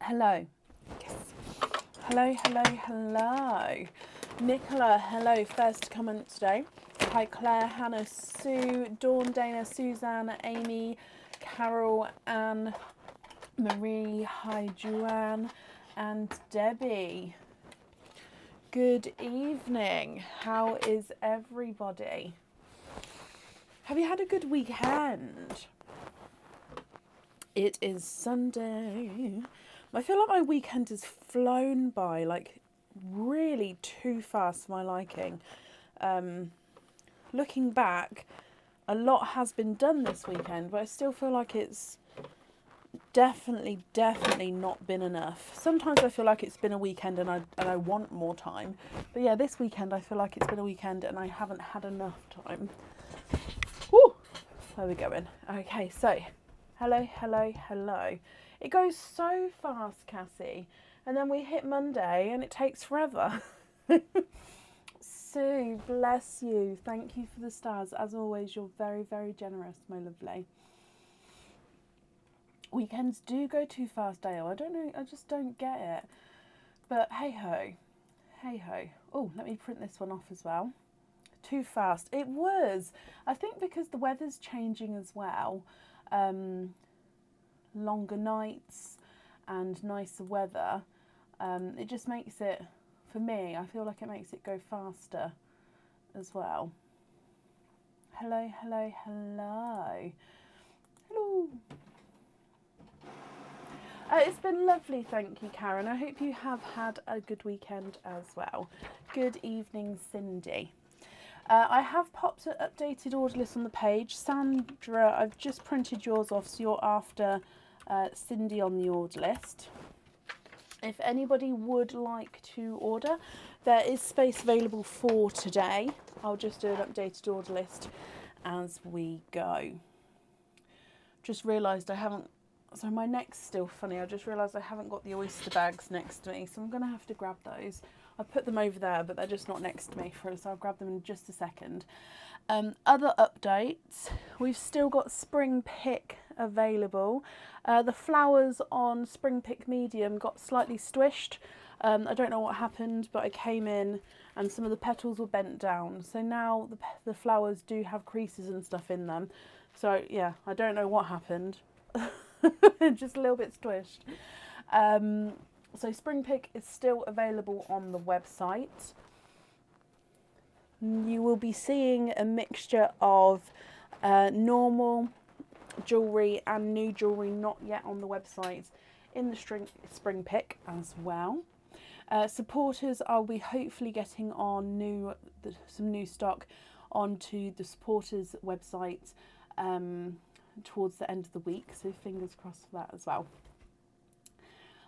Hello. Yes. Hello, hello, hello. Nicola, hello. First comment today. Hi, Claire, Hannah, Sue, Dawn, Dana, Suzanne, Amy, Carol, Anne, Marie. Hi, Joanne, and Debbie. Good evening. How is everybody? Have you had a good weekend? It is Sunday. I feel like my weekend has flown by, like really too fast for my liking. Looking back, a lot has been done this weekend, but I still feel like it's definitely not been enough. Sometimes I feel like it's been a weekend and I want more time. But yeah, this weekend I feel like it's been a weekend and I haven't had enough time. Woo! Where are we going? Okay, so hello, hello, hello. It goes so fast, Cassie. And then we hit Monday and it takes forever. Sue, bless you. Thank you for the stars. As always, you're very, very generous, my lovely. Weekends do go too fast, Dale. I don't know, I just don't get it. But hey ho. Hey ho. Oh, let me print this one off as well. Too fast. It was. I think because the weather's changing as well. Longer nights and nicer weather. It just makes it, for me, I feel like it makes it go faster as well. Hello, hello, hello. Hello. It's been lovely, thank you, Karen. I hope you have had a good weekend as well. Good evening, Cindy. I have popped an updated order list on the page. Sandra, I've just printed yours off, so you're after Cindy on the order list. If anybody would like to order, there is space available for today. I'll just do an updated order list as we go. Just realised I haven't, so my neck's still funny. I just realised I haven't got the oyster bags next to me, so I'm going to have to grab those. I put them over there, but they're just not next to me, so I'll grab them in just a second. Other updates, we've still got Spring Pick available. The flowers on Spring Pick Medium got slightly squished. I don't know what happened, but I came in and some of the petals were bent down. So now the flowers do have creases and stuff in them. So yeah, I don't know what happened. Just a little bit squished. So Spring Pick is still available on the website. You will be seeing a mixture of normal jewellery and new jewellery not yet on the website in the Spring Pick as well. Supporters, I'll be hopefully getting on some new stock onto the supporters website towards the end of the week, so fingers crossed for that as well.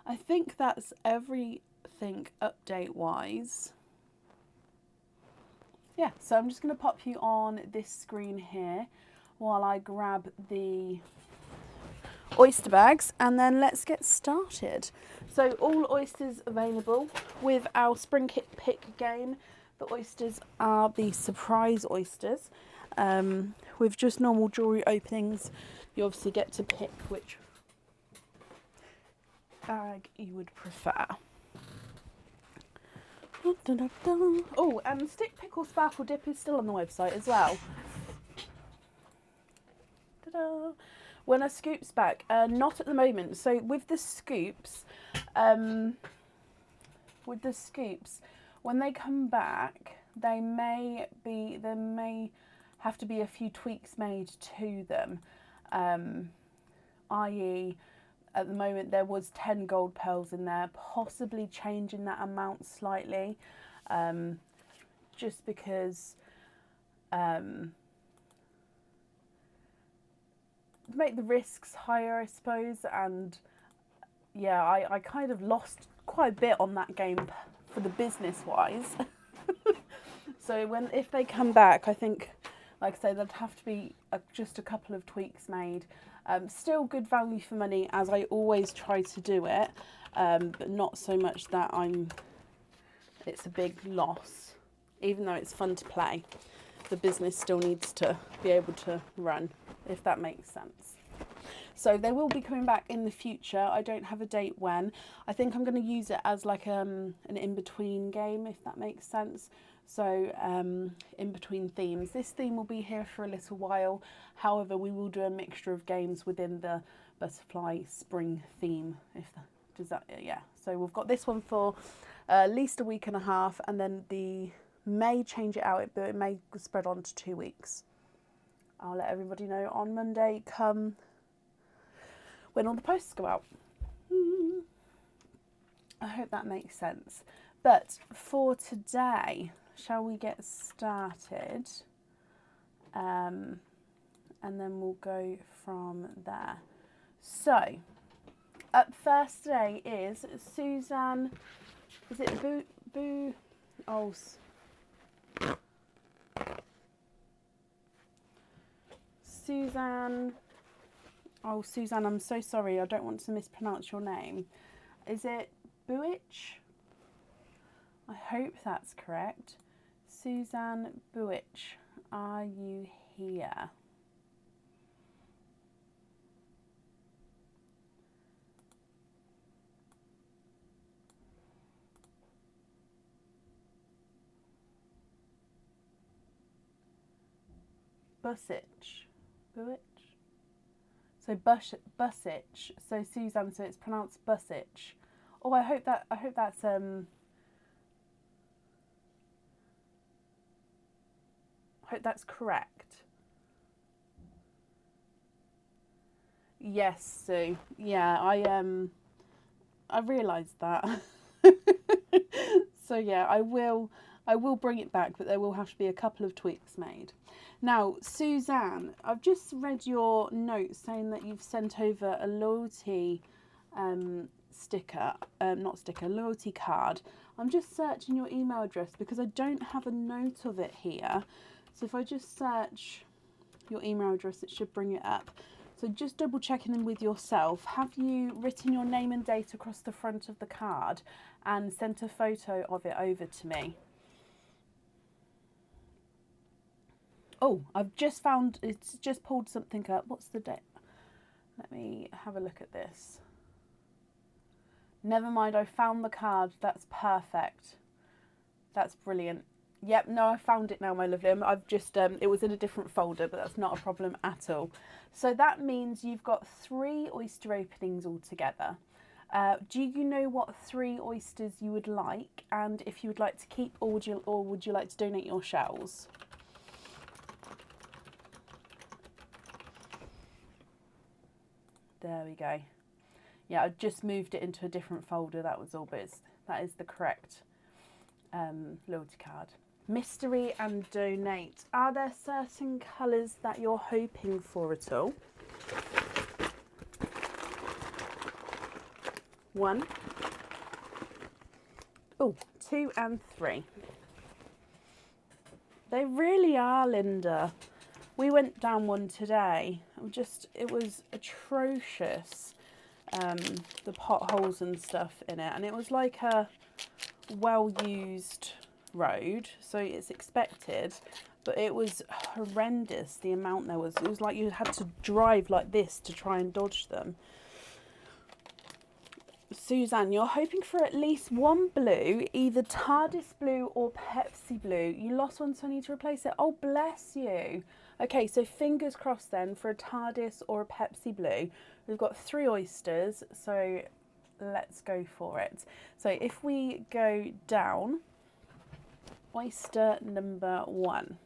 I think that's everything update wise. Yeah, so I'm just going to pop you on this screen here while I grab the oyster bags and then let's get started. So all oysters available with our Spring Pick game. The oysters are the surprise oysters. With just normal jewellery openings, you obviously get to pick which bag you would prefer. Oh, and Stick Pickle Sparkle Dip is still on the website as well. Ta-da. When are scoops back? Not at the moment. So with the scoops, when they come back, there may have to be a few tweaks made to them, i.e. at the moment there was 10 gold pearls in there, possibly changing that amount slightly, just because make the risks higher, I suppose. And yeah, I kind of lost quite a bit on that game for the business wise. So if they come back, I think, like I say, there'd have to be just a couple of tweaks made. Still good value for money, as I always try to do it, but not so much that it's a big loss. Even though it's fun to play, the business still needs to be able to run, if that makes sense. So they will be coming back in the future. I don't have a date when. I think I'm going to use it as like an in-between game, if that makes sense. So in between themes. This theme will be here for a little while. However, we will do a mixture of games within the butterfly spring theme. Does that, yeah. So we've got this one for at least a week and a half, and then may change it out, but it may spread on to 2 weeks. I'll let everybody know on Monday come when all the posts go out. I hope that makes sense. But for today, shall we get started? And then we'll go from there. So, up first today is Suzanne. Is it Boo? Oh, Suzanne. Oh, Suzanne, I'm so sorry. I don't want to mispronounce your name. Is it Buich? I hope that's correct. Suzanne Buich, are you here? Bussich. Buich? So Bussich. So Suzanne, so it's pronounced Bussich. Oh, I hope that's correct. Yes, Sue. Yeah, I realised that. So yeah, I will bring it back, but there will have to be a couple of tweaks made. Now, Suzanne, I've just read your note saying that you've sent over a loyalty loyalty card. I'm just searching your email address because I don't have a note of it here. So if I just search your email address, it should bring it up. So just double checking in with yourself. Have you written your name and date across the front of the card and sent a photo of it over to me? Oh, I've just found, it's just pulled something up. What's the date? Let me have a look at this. Never mind, I found the card. That's perfect. That's brilliant. Yep, no, I found it now, my lovely. I've just, it was in a different folder, but that's not a problem at all. So that means you've got 3 oyster openings altogether. Do you know what 3 oysters you would like, and if you would like to keep, or would you like to donate your shells? There we go. Yeah, I just moved it into a different folder, that was all, but that is the correct loyalty card. Mystery and donate. Are there certain colours that you're hoping for at all? 1. Oh, 2 and 3. They really are, Linda. We went down one today. It was atrocious. The potholes and stuff in it, and it was like a well-used road, so it's expected, but it was horrendous the amount there was. It was like you had to drive like this to try and dodge them. Suzanne, you're hoping for at least 1 blue, either TARDIS blue or Pepsi blue. You lost one, so I need to replace it. Oh, bless you. Okay, so fingers crossed then for a TARDIS or a Pepsi blue. We've got 3 oysters, so let's go for it. So if we go down, oyster number 1.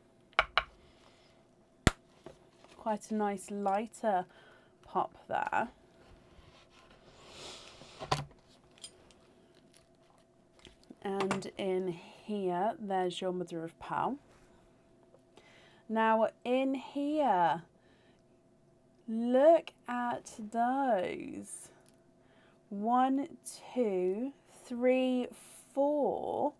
Quite a nice lighter pop there. And in here, there's your mother of pearl. Now in here, look at those. 1, 2, 3, 4.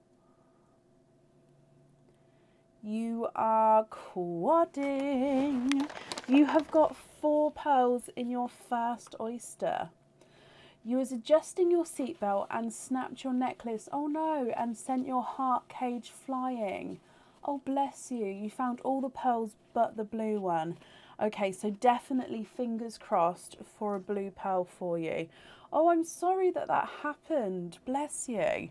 You are quadding. You have got 4 pearls in your first oyster. You was adjusting your seatbelt and snapped your necklace, oh no, and sent your heart cage flying. Oh bless you, you found all the pearls but the blue one. Okay, so definitely fingers crossed for a blue pearl for you. Oh, I'm sorry that that happened. Bless you.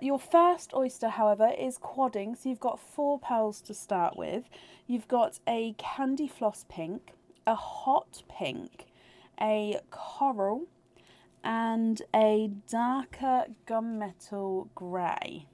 Your first oyster, however, is quadding, so you've got 4 pearls to start with. You've got a candy floss pink, a hot pink, a coral, and a darker gunmetal grey.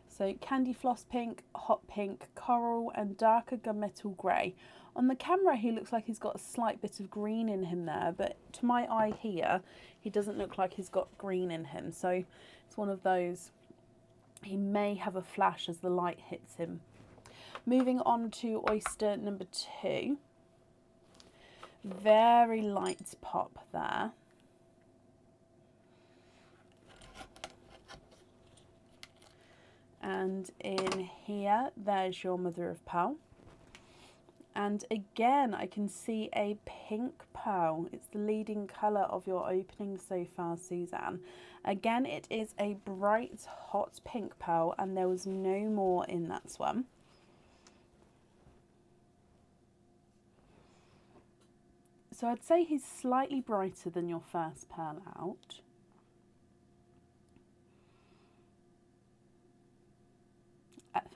So candy floss pink, hot pink, coral, and darker gunmetal grey. On the camera, he looks like he's got a slight bit of green in him there, but to my eye here, he doesn't look like he's got green in him. So it's one of those, he may have a flash as the light hits him. Moving on to oyster number 2. Very light pop there. And in here, there's your mother of pearl. And again, I can see a pink pearl. It's the leading colour of your opening so far, Suzanne. Again, it is a bright, hot pink pearl, and there was no more in that one. So I'd say he's slightly brighter than your first pearl out.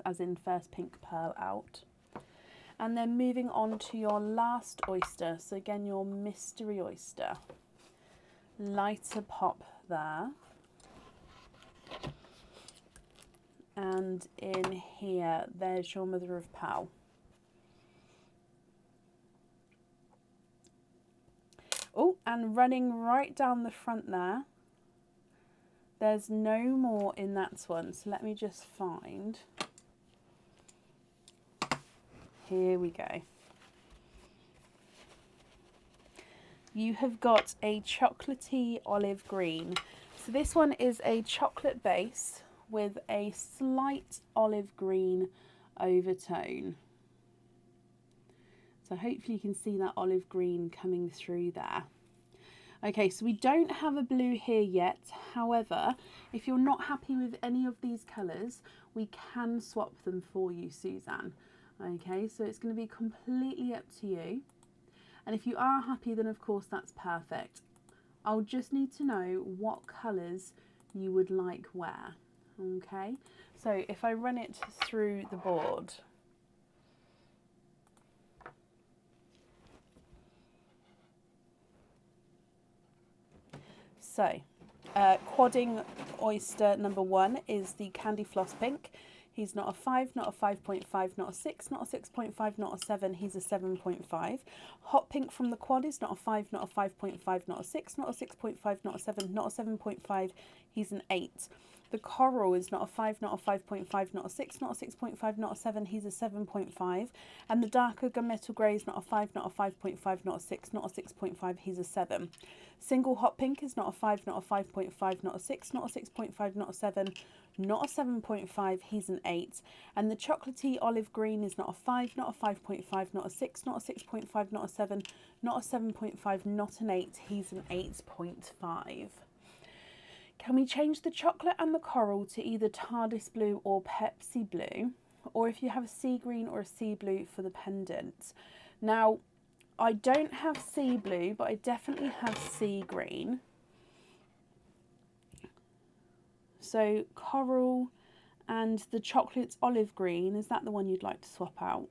As in first pink pearl out. And then moving on to your last oyster, so again your mystery oyster. Lighter pop there. And in here, there's your mother of pearl. Oh, and running right down the front there, there's no more in that one, so let me just find. Here we go. You have got a chocolatey olive green. So this one is a chocolate base with a slight olive green overtone. So hopefully you can see that olive green coming through there. Okay, so we don't have a blue here yet. However, if you're not happy with any of these colours, we can swap them for you, Suzanne. Okay, so it's going to be completely up to you. And if you are happy, then of course that's perfect. I'll just need to know what colours you would like where. Okay, so if I run it through the board. So, quadding oyster number 1 is the candy floss pink. He's not a 5, not a 5.5, not a 6, not a 6.5, not a 7, he's a 7.5. Hot pink from the quad is not a 5, not a 5.5, not a 6, not a 6.5, not a 7, not a 7.5, he's an 8. The coral is not a 5, not a 5.5, not a 6, not a 6.5, not a 7, he's a 7.5. And the darker gunmetal grey is not a 5, not a 5.5, not a 6, not a 6.5, he's a 7. Single hot pink is not a 5, not a 5.5, not a 6, not a 6.5, not a 7, not a 7.5, he's an 8. And the chocolatey olive green is not a 5, not a 5.5, not a 6, not a 6.5, not a 7, not a 7.5, not an 8, he's an 8.5. Can we change the chocolate and the coral to either TARDIS blue or Pepsi blue? Or if you have a sea green or a sea blue for the pendant. Now, I don't have sea blue, but I definitely have sea green. So coral and the chocolate's olive green, is that the one you'd like to swap out?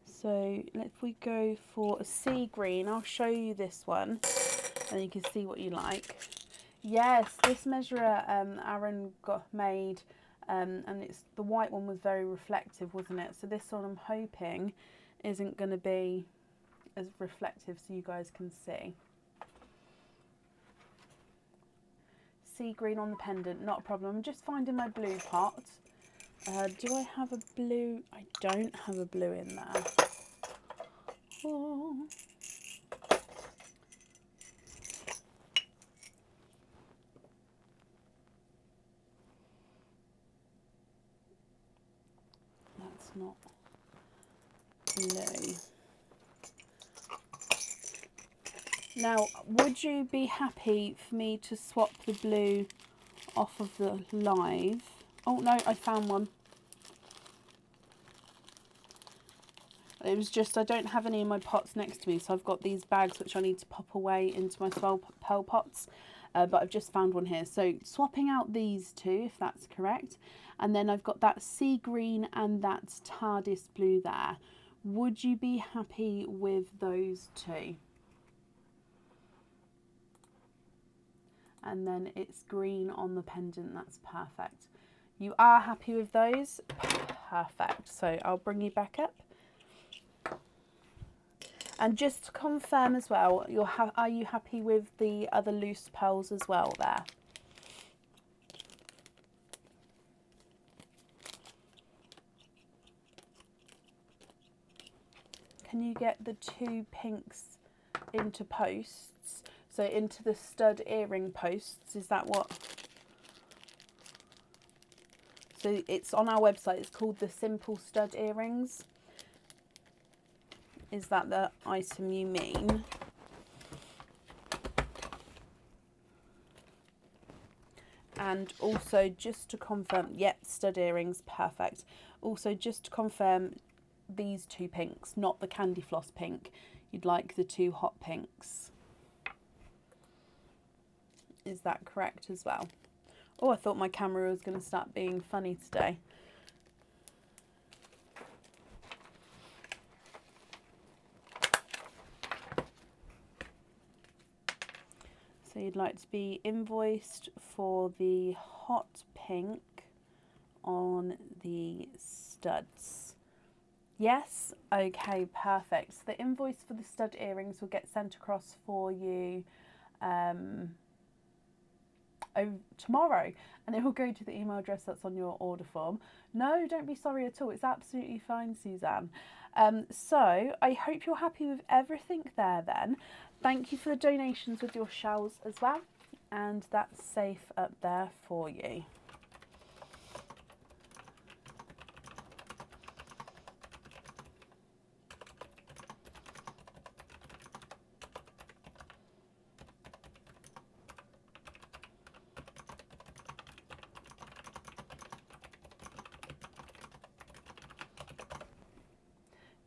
So if we go for a sea green, I'll show you this one and you can see what you like. Yes, this measurer Aaron made, and it's the white one was very reflective, wasn't it? So this one I'm hoping isn't going to be as reflective so you guys can see. Sea green on the pendant, not a problem. I'm just finding my blue pot. Do I have a blue? I don't have a blue in there. Oh. That's not blue. Now, would you be happy for me to swap the blue off of the live? Oh no, I found one. It was just I don't have any in my pots next to me, so I've got these bags which I need to pop away into my pearl pots, but I've just found one here. So swapping out these two, if that's correct, and then I've got that sea green and that TARDIS blue there. Would you be happy with those two? And then it's green on the pendant, that's perfect. You are happy with those? Perfect. So I'll bring you back up. And just to confirm as well, are you happy with the other loose pearls as well there? Can you get the two pinks into posts? So into the stud earring posts, is that what? So it's on our website, it's called the Simple Stud Earrings. Is that the item you mean? And also just to confirm, yep, stud earrings, perfect. Also just to confirm, these two pinks, not the candy floss pink. You'd like the two hot pinks. Is that correct as well? Oh, I thought my camera was going to start being funny today. So you'd like to be invoiced for the hot pink on the studs. Yes? Okay, perfect. So the invoice for the stud earrings will get sent across for you tomorrow, and it will go to the email address that's on your order form. No, don't be sorry at all. It's absolutely fine, Suzanne. So I hope you're happy with everything there then. Thank you for the donations with your shells as well, and that's safe up there for you.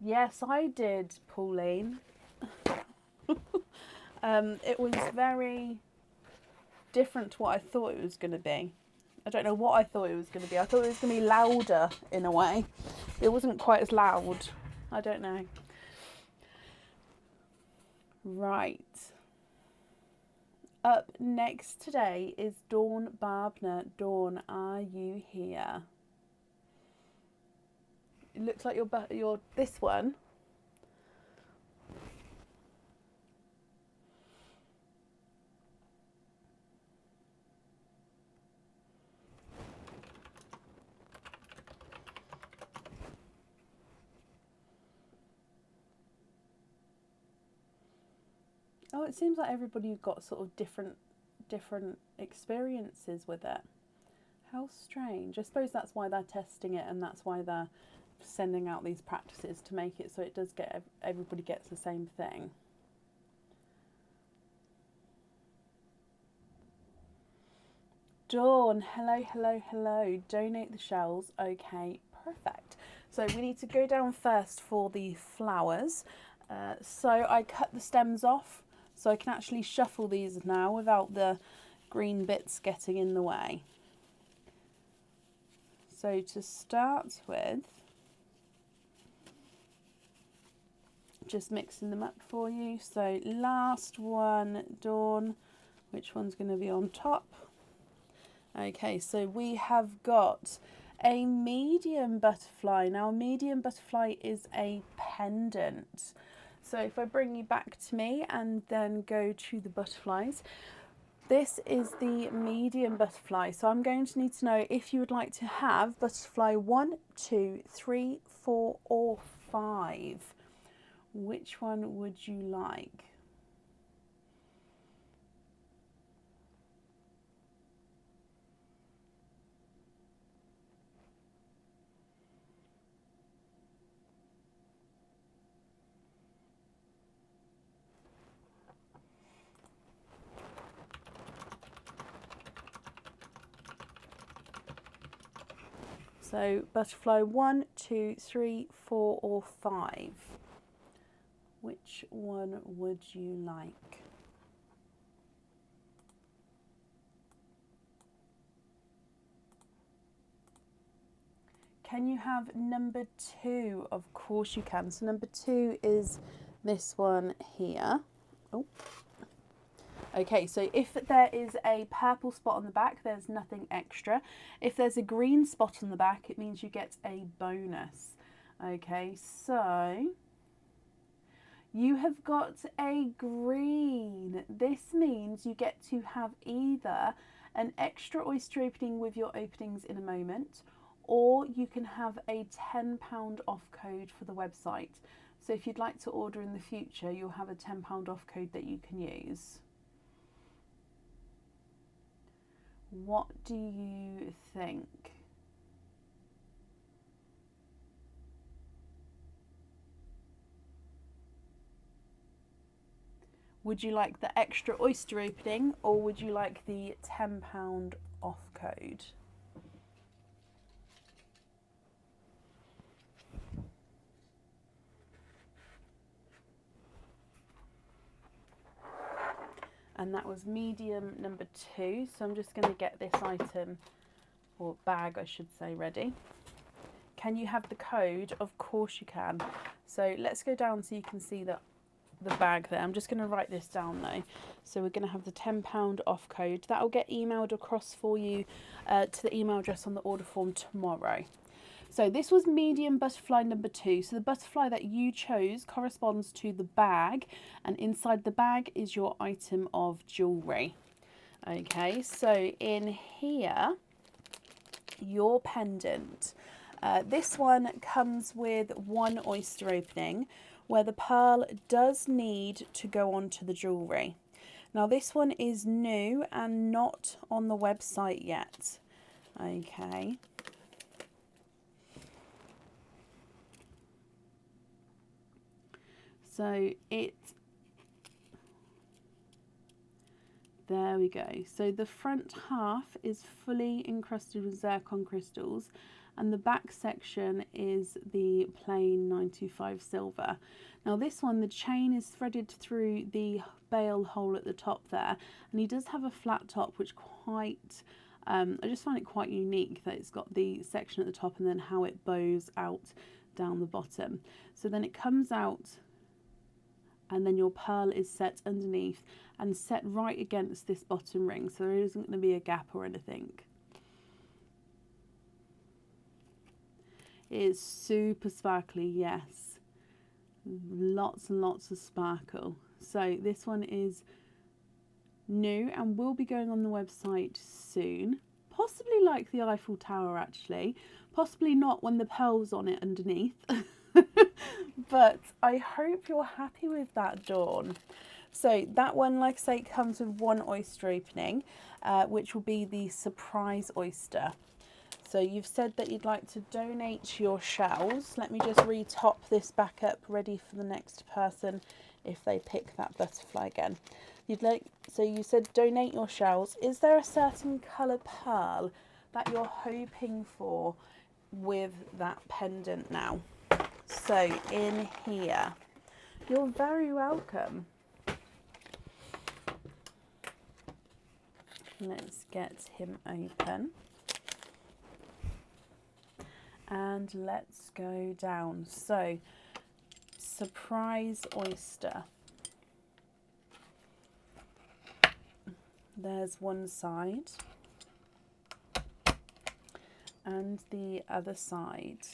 Yes, I did, Pauline. It was very different to what I thought it was going to be. I don't know what I thought it was going to be. I thought it was going to be louder in a way. It wasn't quite as loud. I don't know. Right. Up next today is Dawn Barbner. Dawn, are you here? It looks like you're this one. Oh, it seems like everybody got sort of different experiences with it. How strange. I suppose that's why they're testing it, and that's why they're sending out these practices to make it so it does get everybody gets the same thing. Dawn, hello, hello, hello. Donate the shells. Okay, perfect. So we need to go down first for the flowers. So I cut the stems off so I can actually shuffle these now without the green bits getting in the way. So to start with, just mixing them up for you. So last one, Dawn, which one's going to be on top? Okay, so we have got a medium butterfly. Now, a medium butterfly is a pendant. So if I bring you back to me and then go to the butterflies, this is the medium butterfly. So I'm going to need to know if you would like to have butterfly 1, 2, 3, 4, or 5. Which one would you like? So butterfly 1, 2, 3, 4 or 5. Which one would you like? Can you have number 2? Of course you can. So number 2 is this one here. Oh. Okay, so if there is a purple spot on the back, there's nothing extra. If there's a green spot on the back, it means you get a bonus. Okay, so you have got a green. This means you get to have either an extra oyster opening with your openings in a moment, or you can have a £10 off code for the website. So if you'd like to order in the future, you'll have a £10 off code that you can use. What do you think? Would you like the extra oyster opening, or would you like the £10 off code? And that was medium number 2. So I'm just going to get this item, or bag I should say, ready. Can you have the code? Of course you can. So let's go down so you can see the bag there. I'm just going to write this down though. So we're going to have the £10 off code. That will get emailed across for you to the email address on the order form tomorrow. So this was medium butterfly number 2. So the butterfly that you chose corresponds to the bag, and inside the bag is your item of jewellery. Okay, so in here, your pendant. This one comes with 1 oyster opening, where the pearl does need to go onto the jewellery. Now this one is new and not on the website yet. Okay. So there we go. So the front half is fully encrusted with zircon crystals, and the back section is the plain 925 silver. Now this one, the chain is threaded through the bail hole at the top there, and he does have a flat top, which I just find it quite unique that it's got the section at the top and then how it bows out down the bottom. So then it comes out, and then your pearl is set underneath and set right against this bottom ring, so there isn't going to be a gap or anything. It is super sparkly, yes. Lots and lots of sparkle. So this one is new and will be going on the website soon. Possibly like the Eiffel Tower actually. Possibly not when the pearl's on it underneath. But I hope you're happy with that, Dawn. So that one, like I say, comes with 1 oyster opening, which will be the surprise oyster. So you've said that you'd like to donate your shells. Let me just re-top this back up, ready for the next person if they pick that butterfly again. So you said donate your shells. Is there a certain colour pearl that you're hoping for with that pendant now? So in here, you're very welcome. Let's get him open. And let's go down. So, surprise oyster. There's one side. And the other side.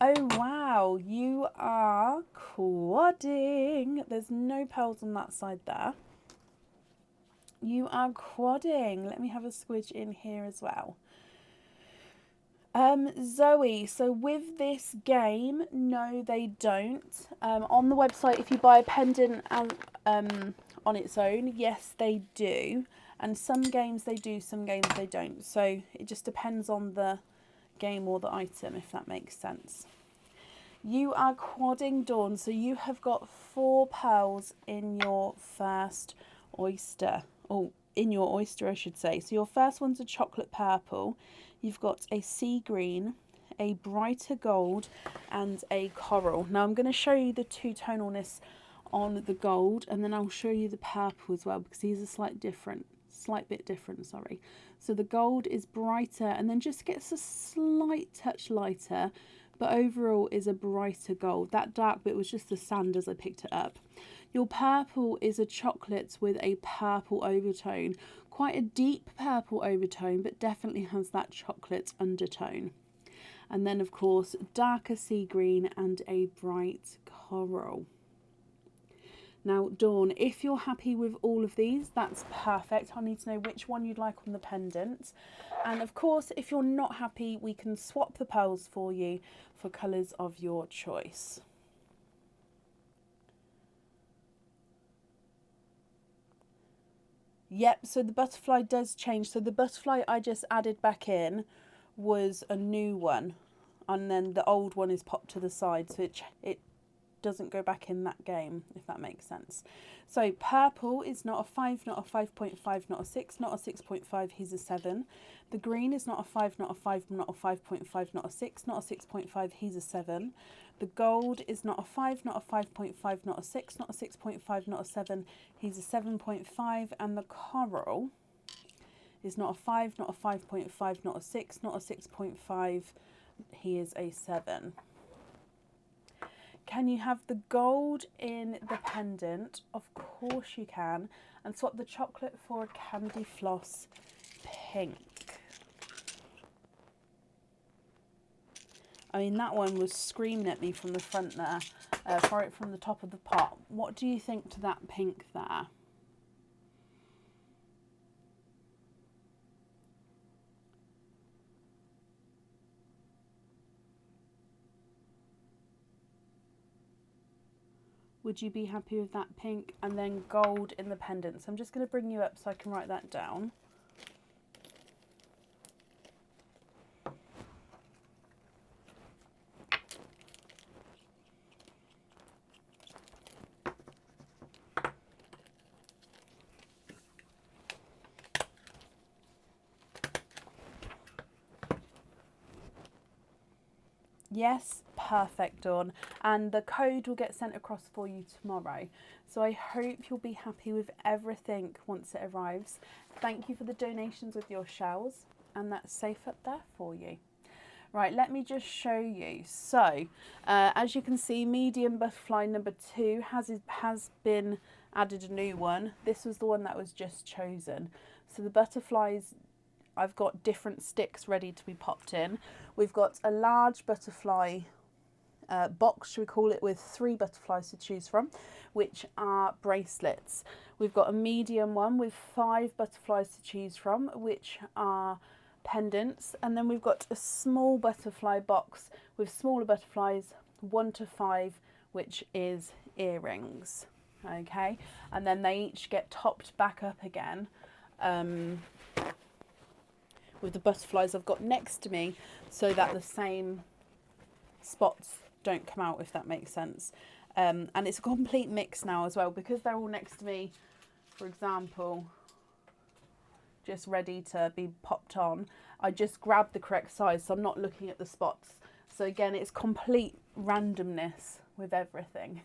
Oh wow, you are quadding. There's no pearls on that side there. You are quadding. Let me have a squidge in here as well. Zoe, so with this game, no they don't. On the website, if you buy a pendant on its own, yes they do. And some games they do, some games they don't. So it just depends on the game or the item, if that makes sense. You are quadding, Dawn, so you have got 4 pearls in your first oyster. Oh, in your oyster I should say. So your first one's a chocolate purple. you've got a sea green, a brighter gold and a coral. Now I'm going to show you the two-tonalness on the gold, and then I'll show you the purple as well, because these are slight bit different, sorry. So the gold is brighter and then just gets a slight touch lighter, but overall is a brighter gold. That dark bit was just the sand as I picked it up. Your purple is a chocolate with a purple overtone, quite a deep purple overtone, but definitely has that chocolate undertone. And then of course darker sea green and a bright coral. Now Dawn, if you're happy with all of these, that's perfect. I need to know which one you'd like on the pendant. And of course, if you're not happy, we can swap the pearls for you for colours of your choice. Yep, so the butterfly does change. So the butterfly I just added back in was a new one, and then the old one is popped to the side, so it doesn't go back in that game, if that makes sense. So purple is not a 5, not a 5.5, not a 6, not a 6.5, he's a 7. The green is not a 5, not a 5, not a 5.5, not a 6, not a 6.5, he's a 7. The gold is not a 5, not a 5.5, not a 6, not a 6.5, not a 7, he's a 7.5. And the coral is not a 5, not a 5.5, not a 6, not a 6.5, he is a 7. Can you have the gold in the pendant? Of course you can. And swap the chocolate for a candy floss pink. I mean, that one was screaming at me from the front there, right from the top of the pot. What do you think to that pink there? Would you be happy with that pink and then gold in the pendant? So I'm just going to bring you up so I can write that down. Yes, perfect, Dawn. And the code will get sent across for you tomorrow. So I hope you'll be happy with everything once it arrives. Thank you for the donations with your shells, and that's safe up there for you. Right, let me just show you. So, as you can see, medium butterfly number 2 has been added a new one. This was the one that was just chosen. So the butterflies, I've got different sticks ready to be popped in. We've got a large butterfly box, should we call it, with 3 butterflies to choose from, which are bracelets. We've got a medium one with 5 butterflies to choose from, which are pendants. And then we've got a small butterfly box with smaller butterflies, 1 to 5, which is earrings. Okay, and then they each get topped back up again with the butterflies I've got next to me, so that the same spots don't come out, if that makes sense. And it's a complete mix now as well, because they're all next to me, for example, just ready to be popped on. I just grabbed the correct size, so I'm not looking at the spots. So again, it's complete randomness with everything.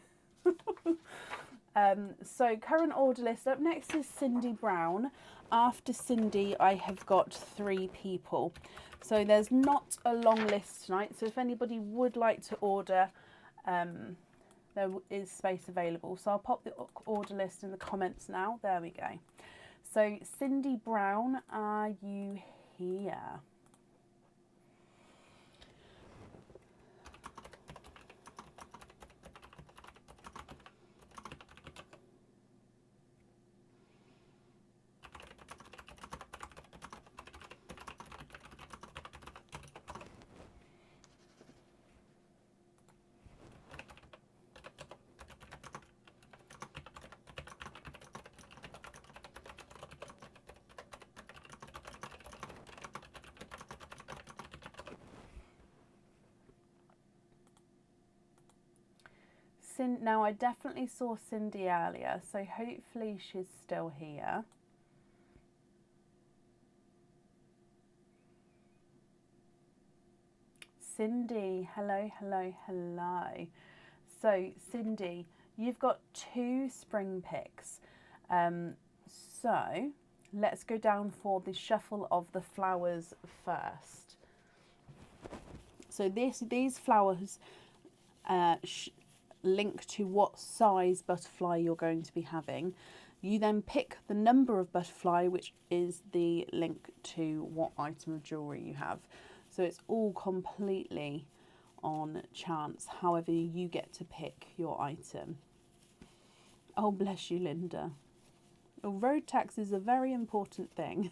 So current order list, up next is Cindy Brown. After Cindy, I have got 3 people. So there's not a long list tonight. So if anybody would like to order, there is space available. So I'll pop the order list in the comments now. There we go. So Cindy Brown, are you here? Now, I definitely saw Cindy earlier, so hopefully she's still here. Cindy, hello, hello, hello. So Cindy, you've got 2 spring picks. So let's go down for the shuffle of the flowers first. So these flowers link to what size butterfly you're going to be having. You then pick the number of butterfly, which is the link to what item of jewellery you have. So it's all completely on chance, however you get to pick your item. Oh, bless you, Linda. Well, road tax is a very important thing.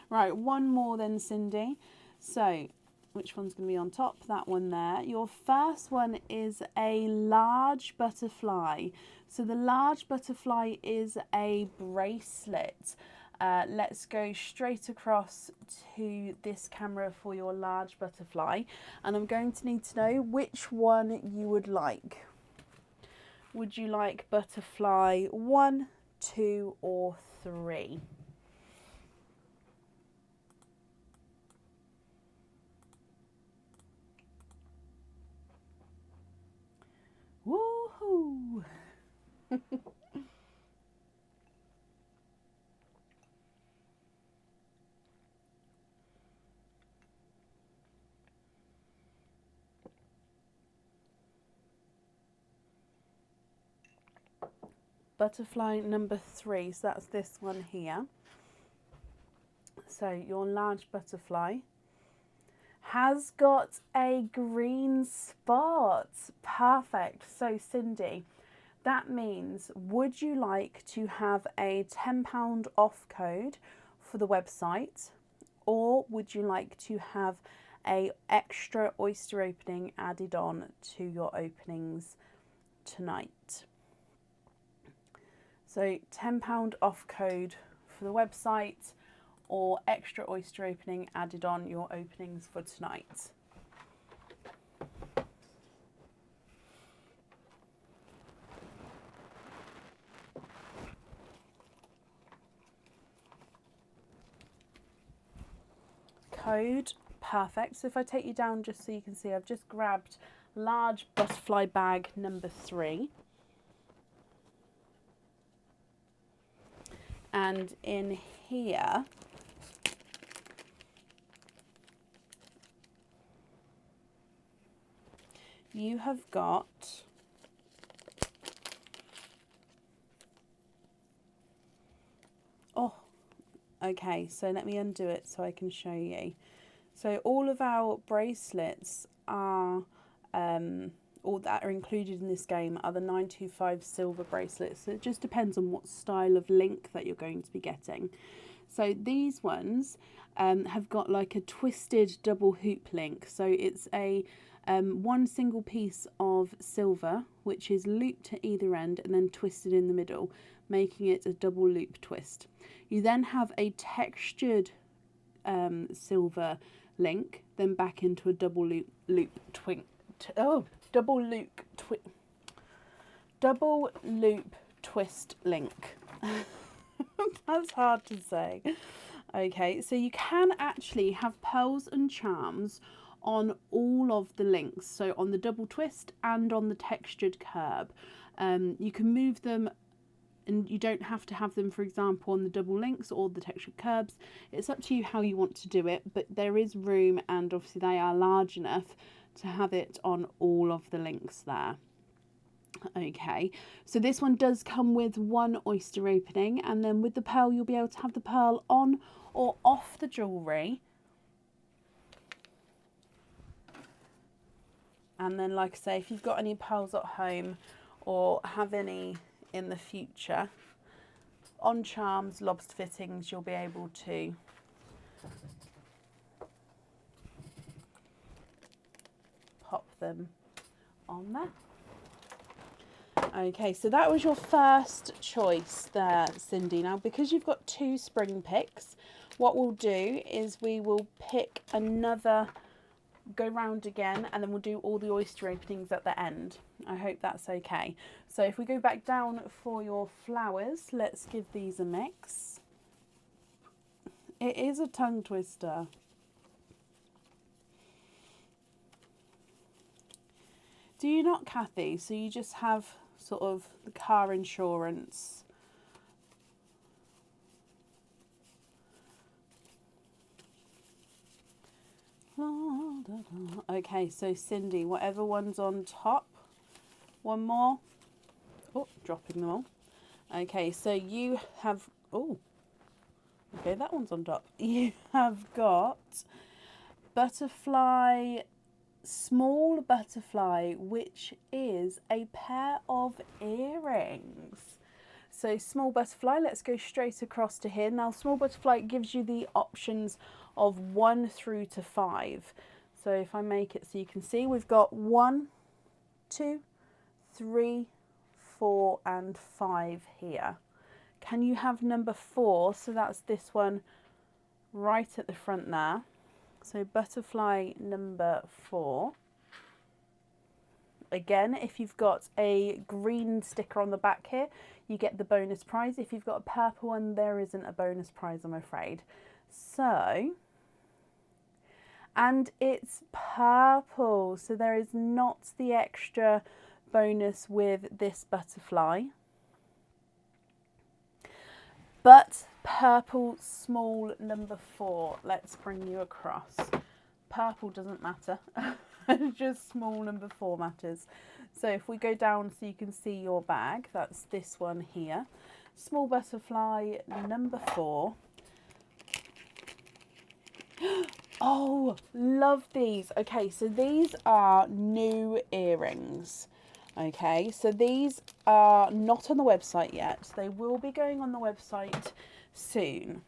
Right, one more then, Cindy. So which one's going to be on top? That one there. Your first one is a large butterfly. So the large butterfly is a bracelet. Let's go straight across to this camera for your large butterfly. And I'm going to need to know which one you would like. Would you like butterfly 1, 2, or 3? Woohoo! Butterfly number 3, so that's this one here. So your large butterfly has got a green spot. Perfect. So Cindy, that means, would you like to have a £10 off code for the website, or would you like to have a extra oyster opening added on to your openings tonight? So £10 off code for the website, or extra oyster opening added on your openings for tonight. Code, perfect. So if I take you down just so you can see, I've just grabbed large butterfly bag number 3. And in here, you have got okay, so let me undo it so I can show you. So all of our bracelets are all that are included in this game are the 925 silver bracelets. So it just depends on what style of link that you're going to be getting. So these ones have got like a twisted double hoop link. So it's a one single piece of silver which is looped at either end and then twisted in the middle, making it a double loop twist. You then have a textured silver link, then back into a double loop twist link. That's hard to say. Okay, so you can actually have pearls and charms on all of the links, so on the double twist and on the textured curb. You can move them, and you don't have to have them, for example, on the double links or the textured curbs. It's up to you how you want to do it, but there is room, and obviously they are large enough to have it on all of the links there. Okay, so this one does come with one oyster opening, and then with the pearl you'll be able to have the pearl on or off the jewellery. And then, like I say, if you've got any pearls at home or have any in the future, on charms, lobster fittings, you'll be able to pop them on there. Okay, so that was your first choice there, Cindy. Now, because you've got 2 spring picks, what we'll do is we will pick another, go round again, and then we'll do all the oyster openings at the end. I hope that's okay. So if we go back down for your flowers, let's give these a mix. It is a tongue twister. Do you not, Kathy? So you just have sort of the car insurance. Okay, so Cindy, whatever one's on top. One more. Oh, dropping them all. Okay, so you have... Oh, okay, that one's on top. You have got butterfly, small butterfly, which is a pair of earrings. So small butterfly, let's go straight across to here. Now small butterfly gives you the options of 1 through to 5. So if I make it so you can see, we've got 1, 2, 3, 4 and 5 here. Can you have number 4? So that's this one right at the front there. So butterfly number 4. Again, if you've got a green sticker on the back here, you get the bonus prize. If you've got a purple one, there isn't a bonus prize, I'm afraid. So, and it's purple, so there is not the extra bonus with this butterfly. But purple, small number 4. Let's bring you across. Purple doesn't matter. Just small number 4 matters. So if we go down so you can see your bag, that's this one here. Small butterfly number 4. Oh, love these. Okay, so these are new earrings. Okay, so these are not on the website yet. They will be going on the website soon.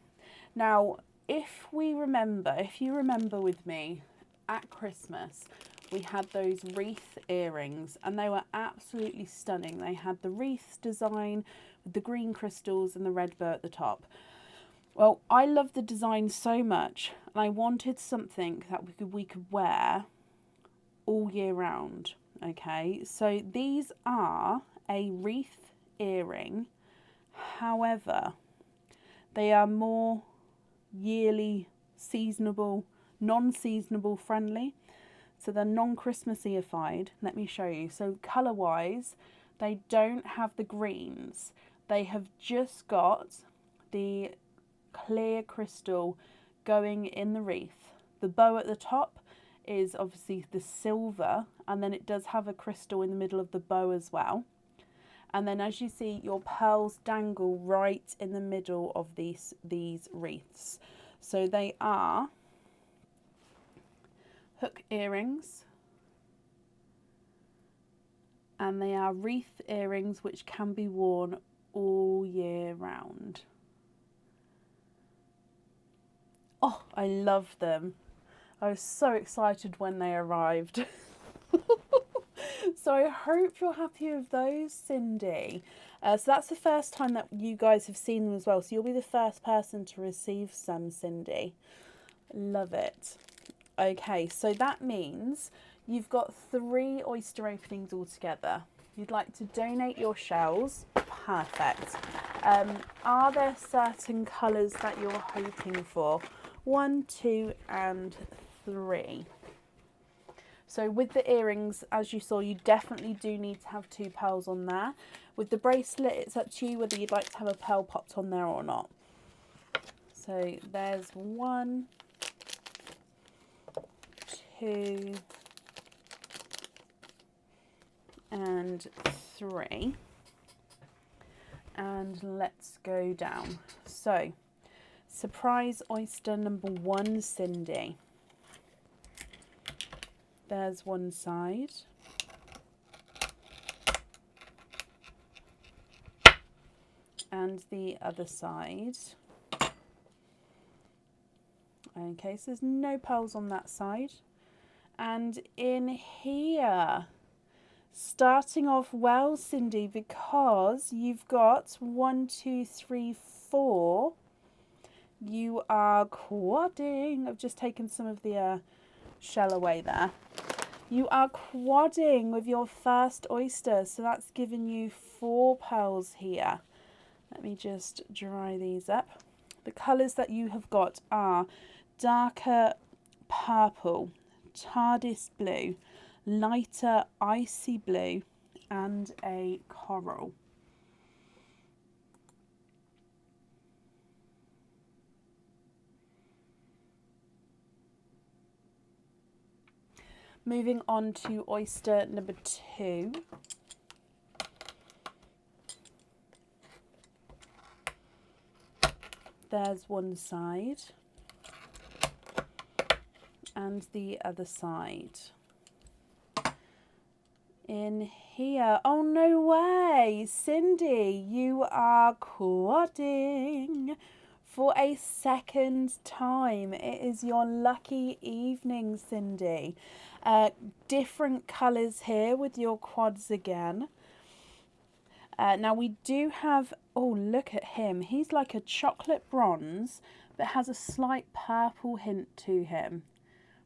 Now, if you remember with me, at Christmas, we had those wreath earrings and they were absolutely stunning. They had the wreath design with the green crystals and the red bow at the top. Well, I love the design so much and I wanted something that we could wear all year round. Okay, so these are a wreath earring. However, they are more yearly seasonable, non-seasonable friendly. So they're non-Christmassyified. Let me show you. So colour wise, they don't have the greens. They have just got the clear crystal going in the wreath. The bow at the top is obviously the silver, and then it does have a crystal in the middle of the bow as well. And then as you see, your pearls dangle right in the middle of these wreaths. So they are hook earrings, and they are wreath earrings which can be worn all year round. Oh, I love them. I was so excited when they arrived. So I hope you're happy with those, Cindy. So that's the first time that you guys have seen them as well. So you'll be the first person to receive some, Cindy. Love it. Okay, so that means you've got 3 oyster openings altogether. You'd like to donate your shells. Perfect. Are there certain colours that you're hoping for? 1, 2 and 3. So with the earrings, as you saw, you definitely do need to have 2 pearls on there. With the bracelet, it's up to you whether you'd like to have a pearl popped on there or not. So there's 1, 2 and 3. And let's go down. So surprise oyster number 1, Cindy. There's one side. And the other side. Okay, so there's no pearls on that side. And in here, starting off well, Cindy, because you've got 1, 2, 3, 4. You are quadding. I've just taken some of the shell away there. You are quadding with your first oyster, so that's given you 4 pearls here. Let me just dry these up. The colours that you have got are darker purple, TARDIS blue, lighter icy blue and a coral. Moving on to oyster number 2. There's one side and the other side. In here, oh no way, Cindy, you are quadding for a second time. It is your lucky evening, Cindy. Different colours here with your quads again. Now we do have, oh look at him, he's like a chocolate bronze but has a slight purple hint to him.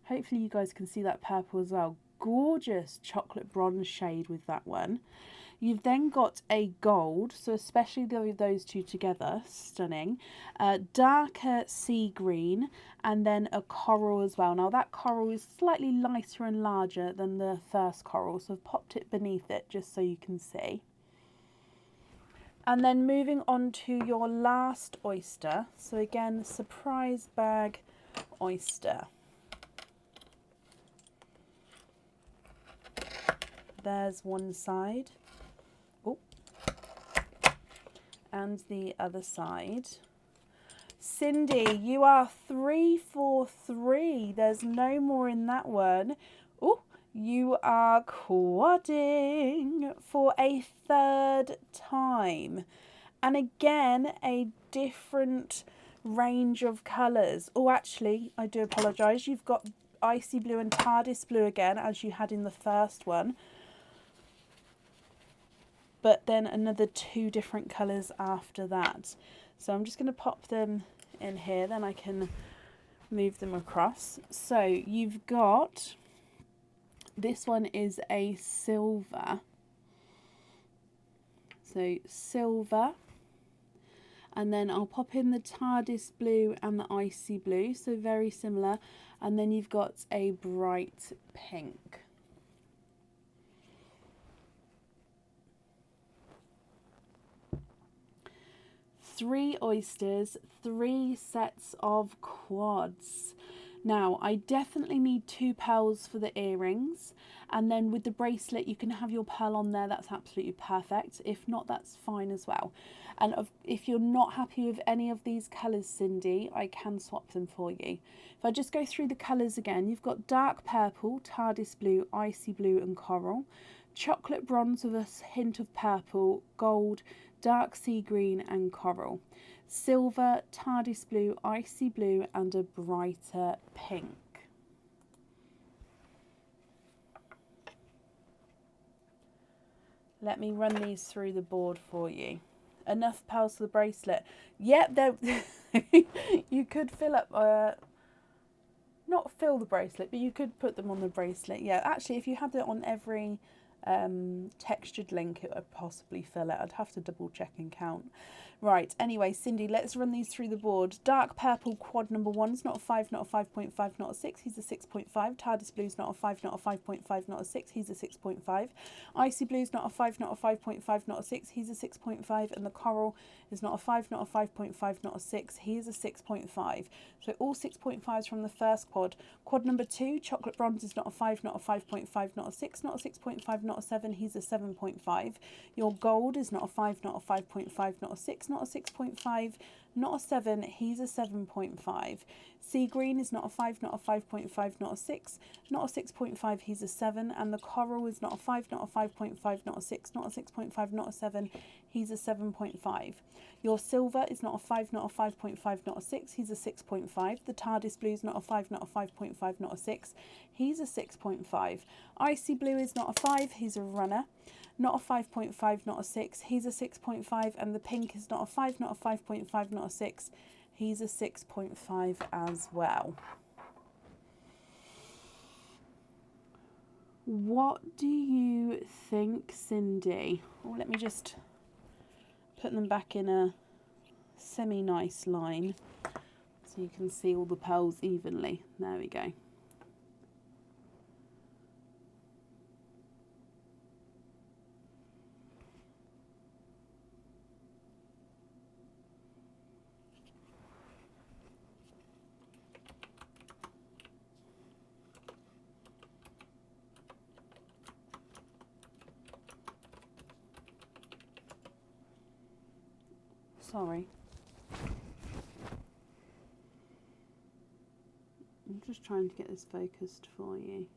Hopefully you guys can see that purple as well. Gorgeous chocolate bronze shade with that one. You've then got a gold, so especially those two together, stunning. Darker sea green, and then a coral as well. Now that coral is slightly lighter and larger than the first coral, so I've popped it beneath it just so you can see. And then moving on to your last oyster. So again, surprise bag oyster. There's one side. Oh. And the other side. Cindy, you are 3 for 3. There's no more in that one. Oh, you are quadding for a third time. And again, a different range of colours. Oh, actually, I do apologise. You've got icy blue and TARDIS blue again, as you had in the first one. But then another 2 different colours after that. So I'm just going to pop them in here, then I can move them across. So you've got, this one is a silver. So silver. And then I'll pop in the TARDIS blue and the icy blue, so very similar. And then you've got a bright pink. Three oysters, 3 sets of quads. Now, I definitely need 2 pearls for the earrings, and then with the bracelet you can have your pearl on there, that's absolutely perfect. If not, that's fine as well. And if you're not happy with any of these colours, Cindy, I can swap them for you. If I just go through the colours again, you've got dark purple, TARDIS blue, icy blue and coral, chocolate bronze with a hint of purple, gold, dark sea green and coral, silver, TARDIS blue, icy blue and a brighter pink. Let me run these through the board for you. Enough pearls for the bracelet. Yep, you could fill up, not fill the bracelet, but you could put them on the bracelet. Yeah, actually, if you had it on every textured link, it would possibly fill it. I'd have to double check and count. Right, anyway, Cindy, let's run these through the board. Dark purple quad number 1 is not a 5, not a 5.5, not a 6, he's a 6.5. TARDIS blue is not a 5, not a 5.5, not a 6, he's a 6.5. Icy blue is not a 5, not a 5.5, not a 6, he's a 6.5. And the coral is not a 5, not a 5.5, not a 6, he is a 6.5. So all 6.5s from the first quad. Quad number 2, chocolate bronze is not a 5, not a 5.5, not a 6, not a 6.5, not a 7, he's a 7.5. Your gold is not a 5, not a 5.5, not a 6, not a 6.5, not a 7, he's a 7.5. Sea green is not a 5, not a 5.5, not a 6, not a 6.5, he's a 7. And the coral is not a 5, not a 5.5, not a 6, not a 6.5, not a 7, he's a 7.5. Your silver is not a 5, not a 5.5, not a 6, he's a 6.5. The TARDIS blue is not a 5, not a 5.5, not a 6, he's a 6.5. Icy blue is not a 5, he's a runner. Not a 5.5, not a 6, he's a 6.5. And the pink is not a 5, not a 5.5, not a 6, he's a 6.5 as well. What do you think, Cindy? Oh, let me just put them back in a semi-nice line so you can see all the pearls evenly. There we go. sorry. I'm just trying to get this focused for you.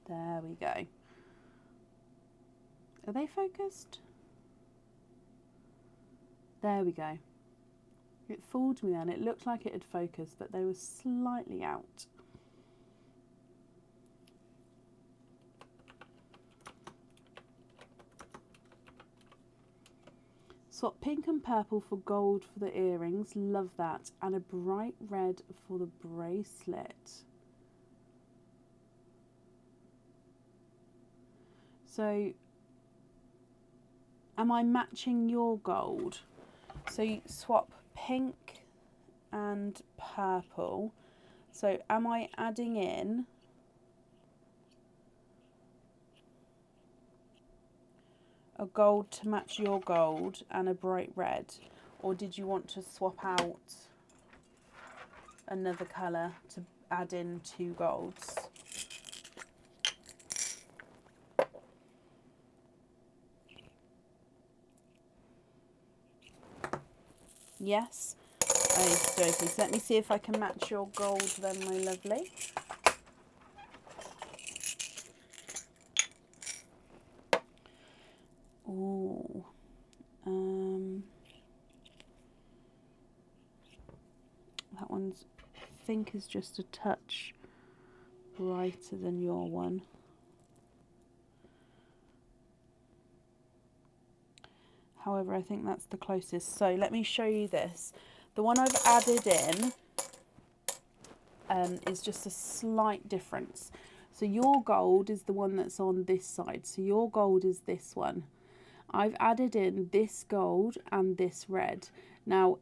There we go. Are they focused? There we go. It fooled me then. It looked like it had focused, but they were slightly out. Swap pink and purple for gold for the earrings. Love that. And a bright red for the bracelet. So, am I matching your gold? So you swap pink and purple. So am I adding in a gold to match your gold and a bright red, or did you want to swap out another colour to add in 2 golds? Yes? Okay, so let me see if I can match your gold then, my lovely. Ooh. That one's, I think, is just a touch brighter than your one. However, I think that's the closest. So let me show you this. The one I've added in is just a slight difference. So your gold is the one that's on this side. So your gold is this one. I've added in this gold and this red. Now,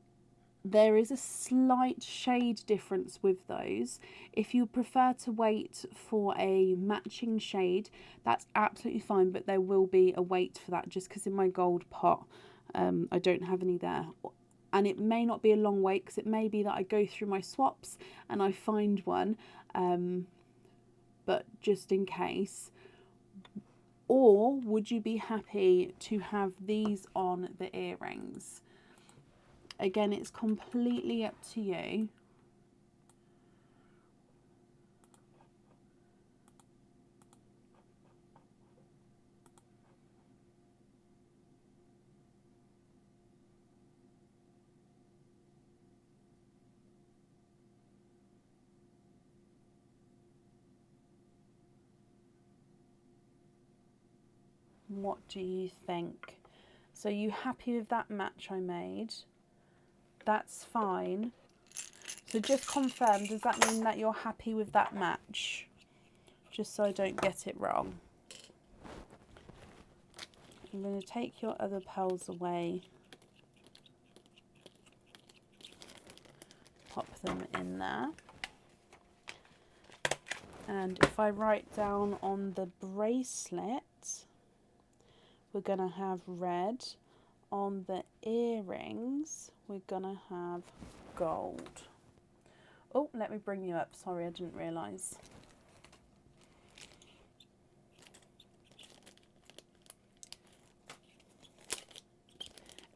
there is a slight shade difference with those. If you prefer to wait for a matching shade, that's absolutely fine, but there will be a wait for that, just because in my gold pot I don't have any there. And it may not be a long wait, because it may be that I go through my swaps and I find one, but just in case. Or would you be happy to have these on the earrings? Again, it's completely up to you. What do you think? So are you happy with that match I made? That's fine. So just confirm, does that mean that you're happy with that match? Just so I don't get it wrong. I'm going to take your other pearls away. Pop them in there. And if I write down on the bracelet, we're going to have red. On the earrings, we're going to have gold. Oh, let me bring you up. Sorry, I didn't realise.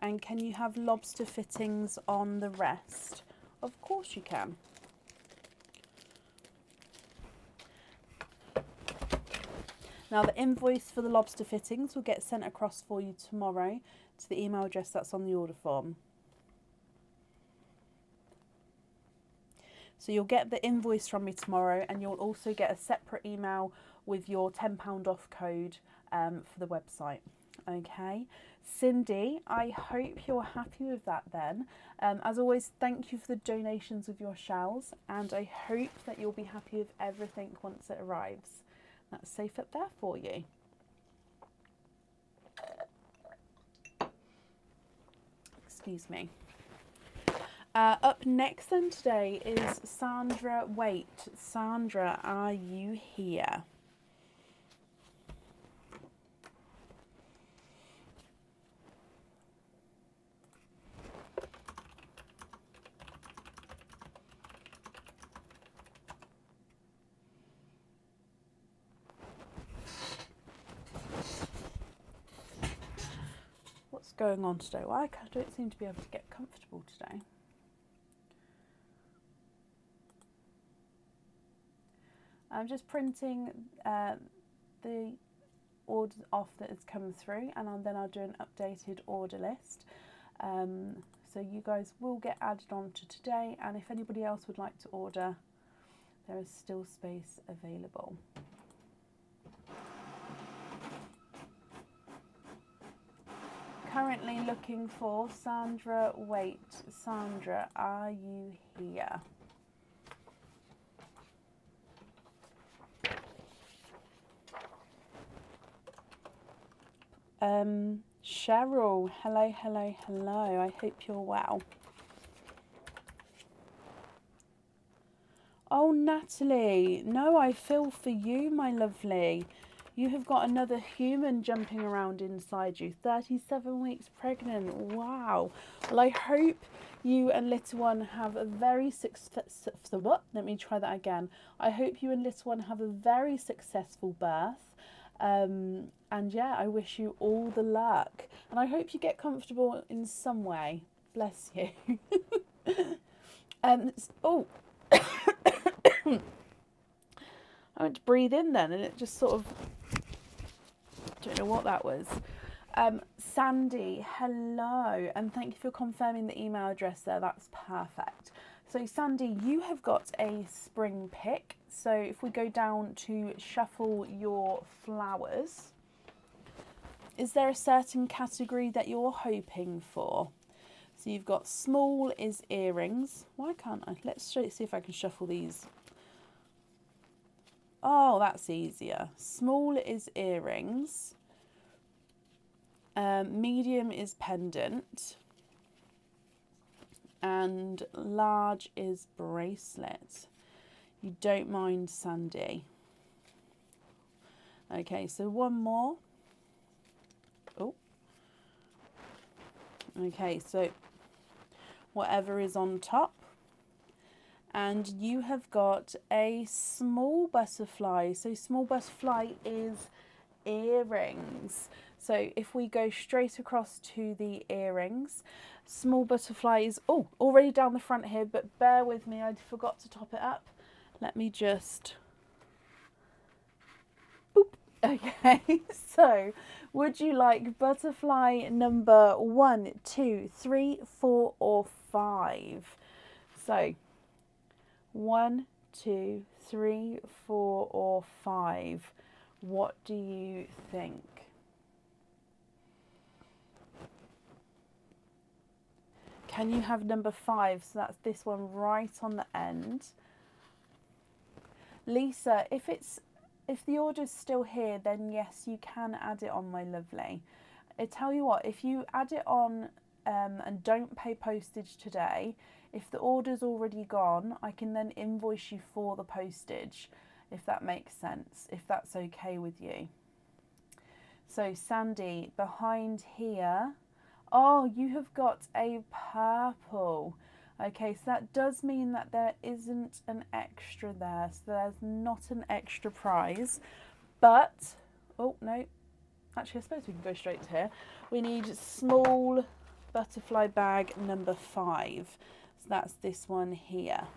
And can you have lobster fittings on the rest? Of course you can. Now the invoice for the lobster fittings will get sent across for you tomorrow to the email address that's on the order form. So you'll get the invoice from me tomorrow, and you'll also get a separate email with your £10 off code for the website. Okay, Cindy, I hope you're happy with that then. As always, thank you for the donations of your shells, and I hope that you'll be happy with everything once it arrives. That's safe up there for you. Excuse me. Up next then today is Sandra. Wait, Sandra, are you here? What's going on today? Well, I don't seem to be able to get comfortable today. I'm just printing the order off that has come through, and then I'll do an updated order list. So you guys will get added on to today, and if anybody else would like to order, there is still space available. Currently looking for Sandra. Wait, Sandra, are you here? Cheryl, hello, hello, hello. I hope you're well. Oh, Natalie, no, I feel for you, my lovely. You have got another human jumping around inside you. 37 weeks pregnant. Wow. Well, I hope you and little one have a very successful... What? Let me try that again. I hope you and little one have a very successful birth. And yeah, I wish you all the luck. And I hope you get comfortable in some way. Bless you. Oh. I went to breathe in then, and it just sort of... don't know what that was. Sandy, hello, and thank you for confirming the email address there. That's perfect. So Sandy, you have got a spring pick. So if we go down to shuffle your flowers, is there a certain category that you're hoping for? So you've got small is earrings. Why can't I? Let's see if I can shuffle these. Oh, that's easier. Small is earrings. Medium is pendant. And large is bracelet. You don't mind, Sandy. Okay, so one more. Oh. Okay, so whatever is on top. And you have got a small butterfly. So small butterfly is earrings. So if we go straight across to the earrings, small butterfly is already down the front here, but bear with me, I forgot to top it up. Let me just... boop. Okay, so would you like butterfly number 1, 2, 3, 4, or 5? So 1, 2, 3, 4, or 5. What do you think? Can you have number 5? So that's this one right on the end. Lisa, if the order's still here, then yes, you can add it on, my lovely. I tell you what, if you add it on and don't pay postage today, if the order's already gone, I can then invoice you for the postage, if that makes sense, if that's okay with you. So Sandy, behind here, oh, you have got a purple. Okay, so that does mean that there isn't an extra there, so there's not an extra prize, but, oh no, actually I suppose we can go straight to here. We need small butterfly bag number 5, so that's this one here.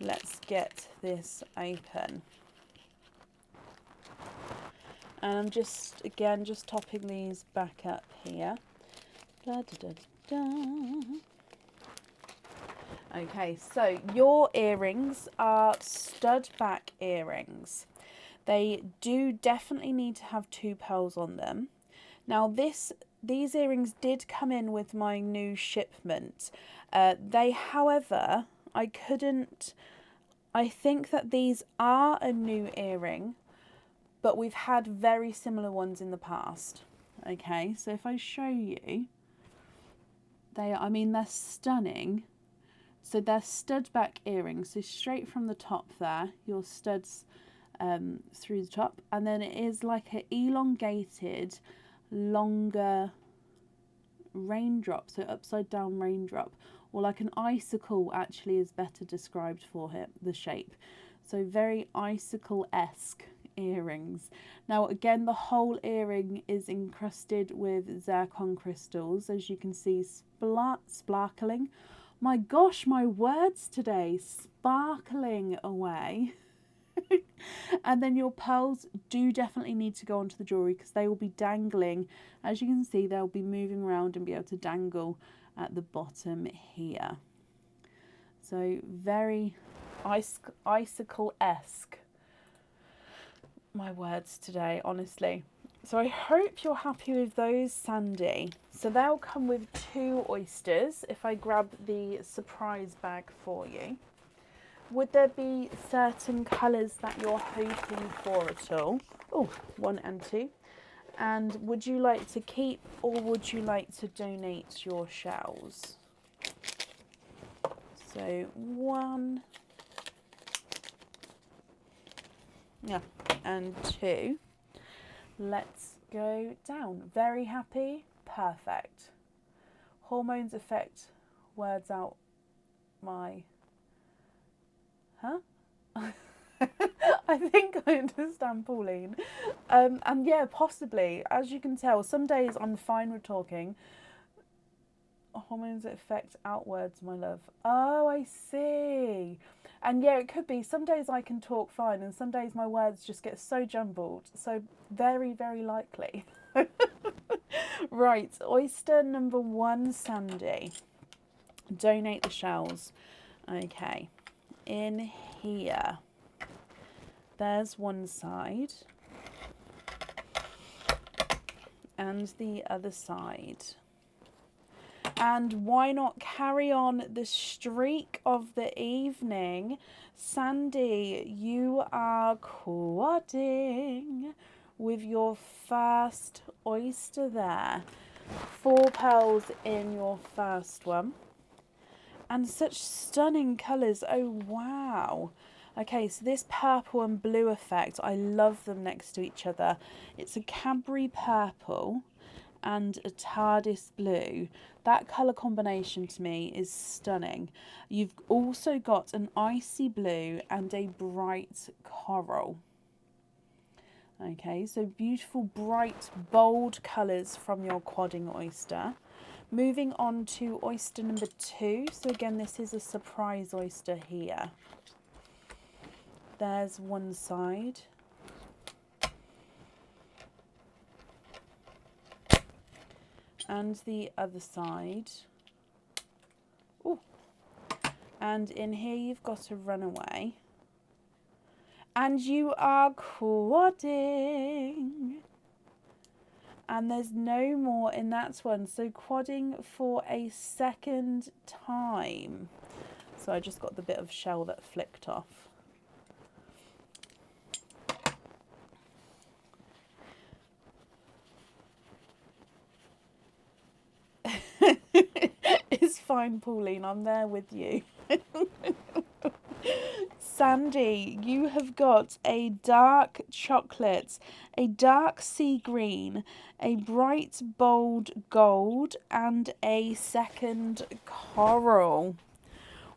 Let's get this open. And I'm just topping these back up here. Da, da, da, da. Okay, so your earrings are stud back earrings. They do definitely need to have 2 pearls on them. Now these earrings did come in with my new shipment. However, I think that these are a new earring, but we've had very similar ones in the past. Okay, so if I show you, they're stunning. So they're stud back earrings, so straight from the top there, your studs through the top, and then it is like an elongated, longer raindrop, so upside down raindrop, or like an icicle actually is better described for it, the shape. So very icicle-esque earrings. Now again, the whole earring is encrusted with zircon crystals, as you can see, sparkling. My gosh, my words today, sparkling away. And then your pearls do definitely need to go onto the jewellery, because they will be dangling. As you can see, they'll be moving around and be able to dangle at the bottom here. So very icicle-esque. My words today, honestly. So I hope you're happy with those, Sandy. So they'll come with 2 oysters if I grab the surprise bag for you. Would there be certain colours that you're hoping for at all? Oh, 1 and 2. And would you like to keep, or would you like to donate your shells? So 1, yeah, and 2. Let's go down. Very happy, perfect. Hormones affect words out my... Huh? I think I understand, Pauline. And yeah, possibly. As you can tell, some days I'm fine with talking. Hormones that affect outwards, my love. Oh, I see. And yeah, it could be. Some days I can talk fine, and some days my words just get so jumbled. So very, very likely. Right, oyster number 1, Sandy. Donate the shells. Okay. In here, there's one side and the other side. And why not carry on the streak of the evening? Sandy, you are quadding with your first oyster there. 4 pearls in your first one. And such stunning colours. Oh, wow. Okay, so this purple and blue effect, I love them next to each other. It's a Cadbury purple and a TARDIS blue. That colour combination to me is stunning. You've also got an icy blue and a bright coral. Okay, so beautiful, bright, bold colours from your quadding oyster. Moving on to oyster number 2. So again, this is a surprise oyster here. There's one side. And the other side. Ooh. And in here you've got a runaway. And you are quadding. And there's no more in that one. So quadding for a second time. So I just got the bit of shell that flicked off. It's fine, Pauline. I'm there with you. Sandy, you have got a dark chocolate, a dark sea green, a bright bold gold, and a second coral.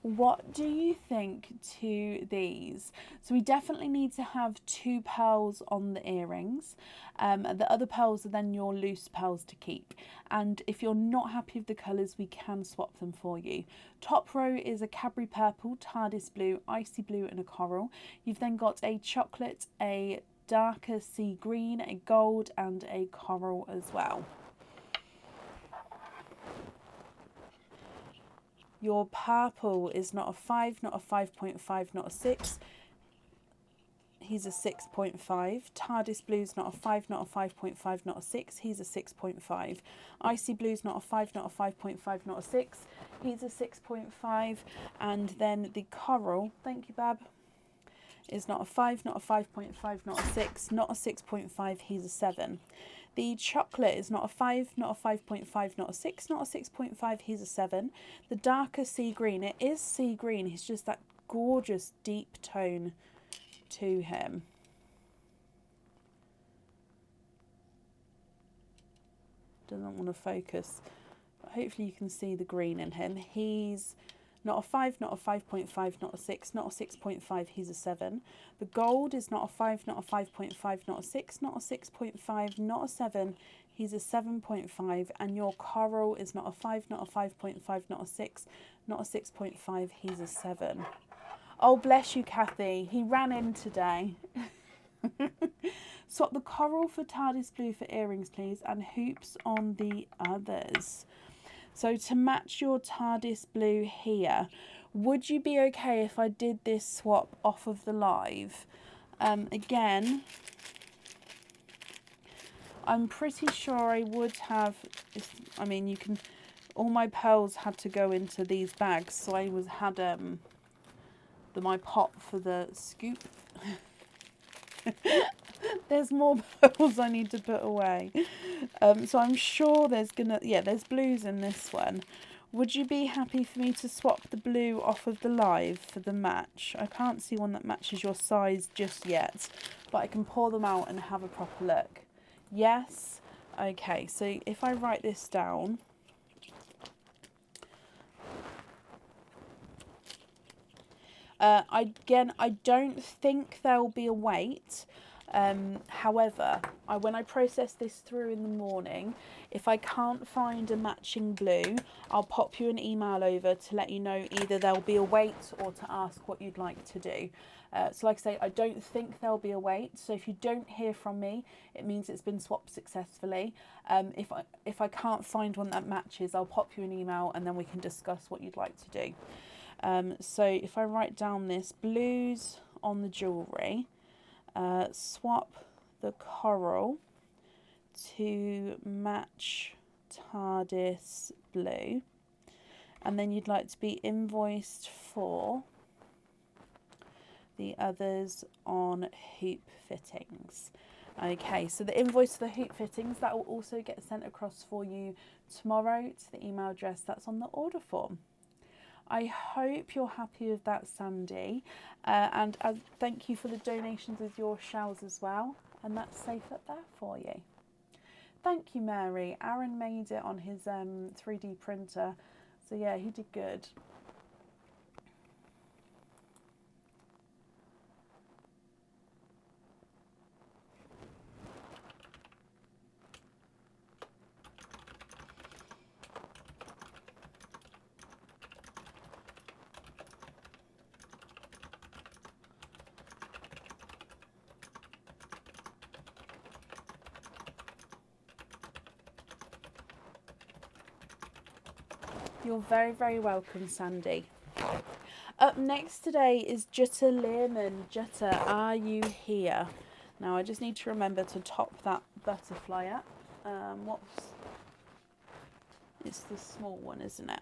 What do you think to these? So we definitely need to have 2 pearls on the earrings. The other pearls are then your loose pearls to keep. And if you're not happy with the colours, we can swap them for you. Top row is a Cadbury purple, TARDIS blue, icy blue and a coral. You've then got a chocolate, a darker sea green, a gold and a coral as well. Your purple is not a 5, not a 5.5, not a 6. He's a 6.5. TARDIS blue's not a 5, not a 5.5, not a 6. He's a 6.5. Icy blue's not a 5, not a 5.5, not a 6. He's a 6.5. And then the coral, thank you, Bab, is not a 5, not a 5.5, not a 6, not a 6.5. He's a 7. The chocolate is not a 5, not a 5.5, not a 6, not a 6.5, he's a 7. The darker sea green, it is sea green, he's just that gorgeous deep tone to him. Doesn't want to focus, but hopefully you can see the green in him. He's Not a 5, not a 5.5, not a 6, not a 6.5, he's a 7. The gold is not a 5, not a 5.5, not a 6, not a 6.5, not a 7, he's a 7.5. And your coral is not a 5, not a 5.5, not a 6, not a 6.5, he's a 7. Oh, bless you, Kathy. He ran in today. Swap the coral for TARDIS blue for earrings, please, and hoops on the others. So to match your TARDIS blue here, would you be okay if I did this swap off of the live? Again, I'm pretty sure I would have, I mean, you can, all my pearls had to go into these bags, so I had my pot for the scoop. There's more pearls I need to put away. So I'm sure there's there's blues in this one. Would you be happy for me to swap the blue off of the live for the match? I can't see one that matches your size just yet, but I can pour them out and have a proper look. Yes? Okay, so if I write this down. Again, I don't think there'll be a wait. However, when I process this through in the morning, if I can't find a matching blue, I'll pop you an email over to let you know either there'll be a wait or to ask what you'd like to do. So like I say, I don't think there'll be a wait. So if you don't hear from me, it means it's been swapped successfully. If I can't find one that matches, I'll pop you an email and then we can discuss what you'd like to do. So if I write down this, blues on the jewellery, swap the coral to match TARDIS blue, and then you'd like to be invoiced for the others on hoop fittings. Okay, so the invoice for the hoop fittings, that will also get sent across for you tomorrow to the email address that's on the order form. I hope you're happy with that, Sandy, and thank you for the donations with your shells as well, and that's safe up there for you. Thank you, Mary. Aaron made it on his 3D printer, so yeah, he did good. You're very, very welcome, Sandy. Up next today is Jutta Learman. Jutta, are you here? Now, I just need to remember to top that butterfly up. It's the small one, isn't it?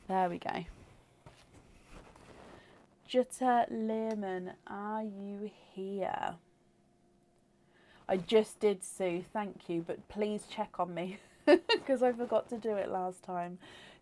There we go. Jutta Learman, are you here? I just did, Sue, thank you, but please check on me because I forgot to do it last time.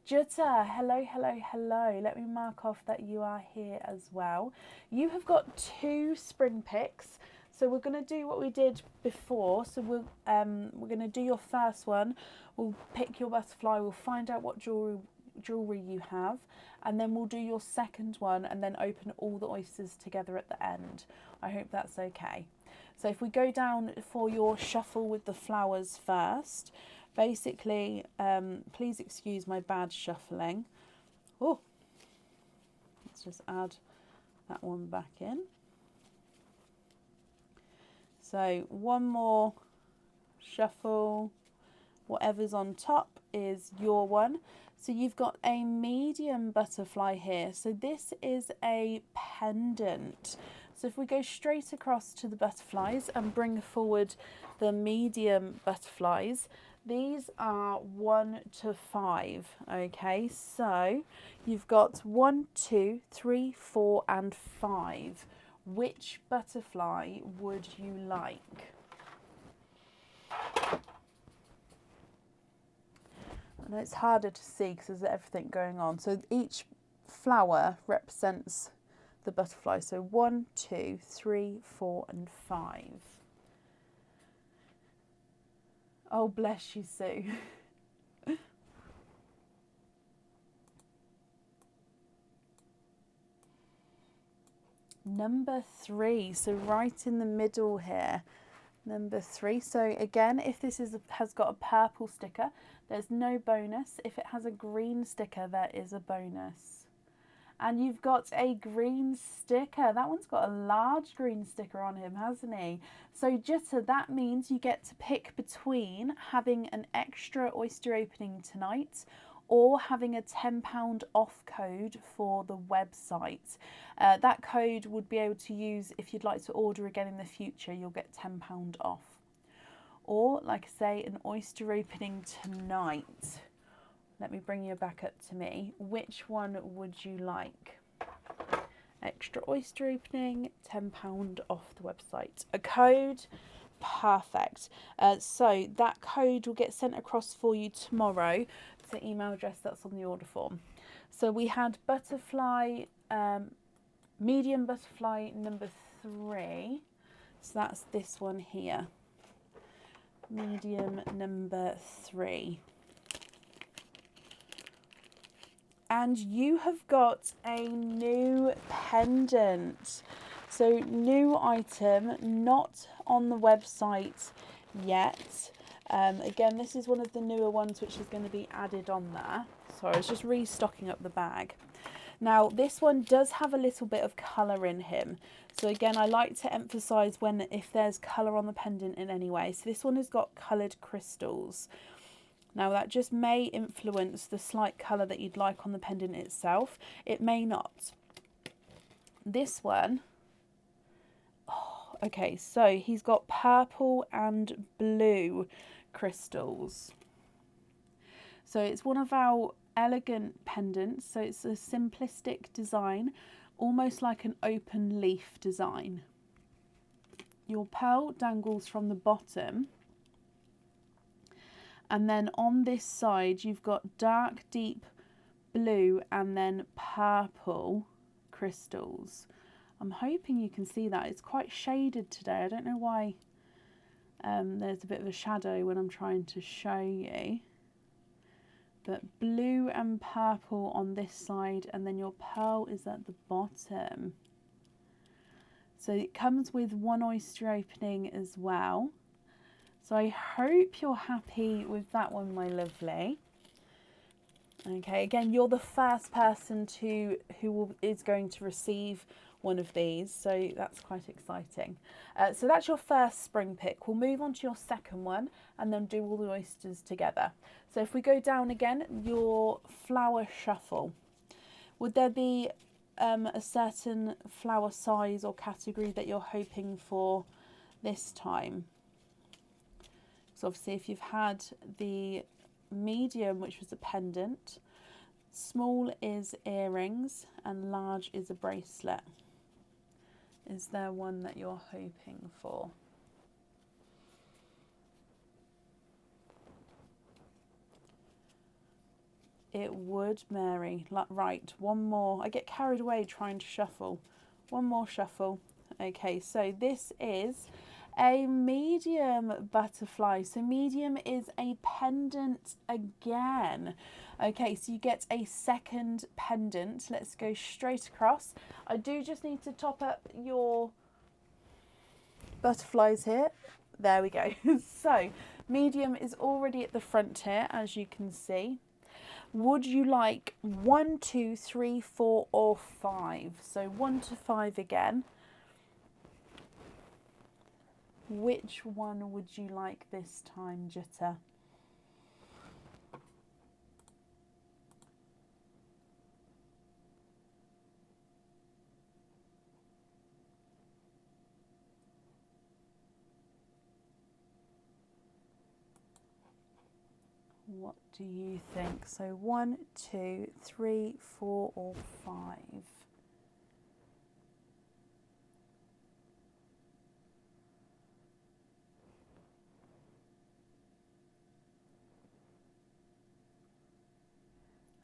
Jutta, hello, hello, hello. Let me mark off that you are here as well. You have got 2 spring picks. So we're going to do what we did before. So we're going to do your first one. We'll pick your butterfly. We'll find out what jewellery you have. And then we'll do your second one and then open all the oysters together at the end. I hope that's okay. So if we go down for your shuffle with the flowers first, basically, please excuse my bad shuffling. Oh, let's just add that one back in. So one more shuffle, whatever's on top is your one. So you've got a medium butterfly here. So this is a pendant. So if we go straight across to the butterflies and bring forward the medium butterflies, these are 1 to 5. Okay, so you've got 1, 2, 3, 4, and 5. Which butterfly would you like? And it's harder to see because there's everything going on. So each flower represents the butterfly. So 1, 2, 3, 4, and 5. Oh, bless you, Sue. Number 3, so right in the middle here. Number 3. So again, if this has got a purple sticker, there's no bonus. If it has a green sticker, there is a bonus. And you've got a green sticker. That one's got a large green sticker on him, hasn't he? So Jitta, that means you get to pick between having an extra oyster opening tonight or having a £10 off code for the website. That code would be able to use if you'd like to order again in the future. You'll get £10 off. Or, like I say, an oyster opening tonight. Let me bring you back up to me. Which one would you like? Extra oyster opening, £10 off the website. A code, perfect. So that code will get sent across for you tomorrow to the email address that's on the order form. So we had butterfly, medium butterfly number 3. So that's this one here. Medium number 3. And you have got a new pendant. So new item, not on the website yet. Again, this is one of the newer ones which is going to be added on there. Sorry, I was just restocking up the bag. Now, this one does have a little bit of colour in him. So again, I like to emphasise if there's colour on the pendant in any way. So this one has got coloured crystals. Now that just may influence the slight colour that you'd like on the pendant itself. It may not. This one, okay, so he's got purple and blue crystals. So it's one of our elegant pendants. So it's a simplistic design, almost like an open leaf design. Your pearl dangles from the bottom. And then on this side, you've got dark, deep blue and then purple crystals. I'm hoping you can see that. It's quite shaded today. I don't know why there's a bit of a shadow when I'm trying to show you. But blue and purple on this side, and then your pearl is at the bottom. So it comes with one oyster opening as well. So I hope you're happy with that one, my lovely. Okay, again, you're the first person who is going to receive one of these, so that's quite exciting. So that's your first spring pick. We'll move on to your second one and then do all the oysters together. So if we go down again, your flower shuffle. Would there be a certain flower size or category that you're hoping for this time? So obviously if you've had the medium, which was a pendant, small is earrings and large is a bracelet. Is there one that you're hoping for? It would, Mary. Right, one more. I get carried away trying to shuffle. One more shuffle. Okay, so this is a medium butterfly. So medium is a pendant again. Okay, so you get a second pendant. Let's go straight across. I do just need to top up your butterflies here. There we go. So medium is already at the front here, as you can see. Would you like 1, 2, 3, 4 or 5? So 1 to 5 again. Which one would you like this time, Jitta? What do you think? So 1, 2, 3, 4 or 5?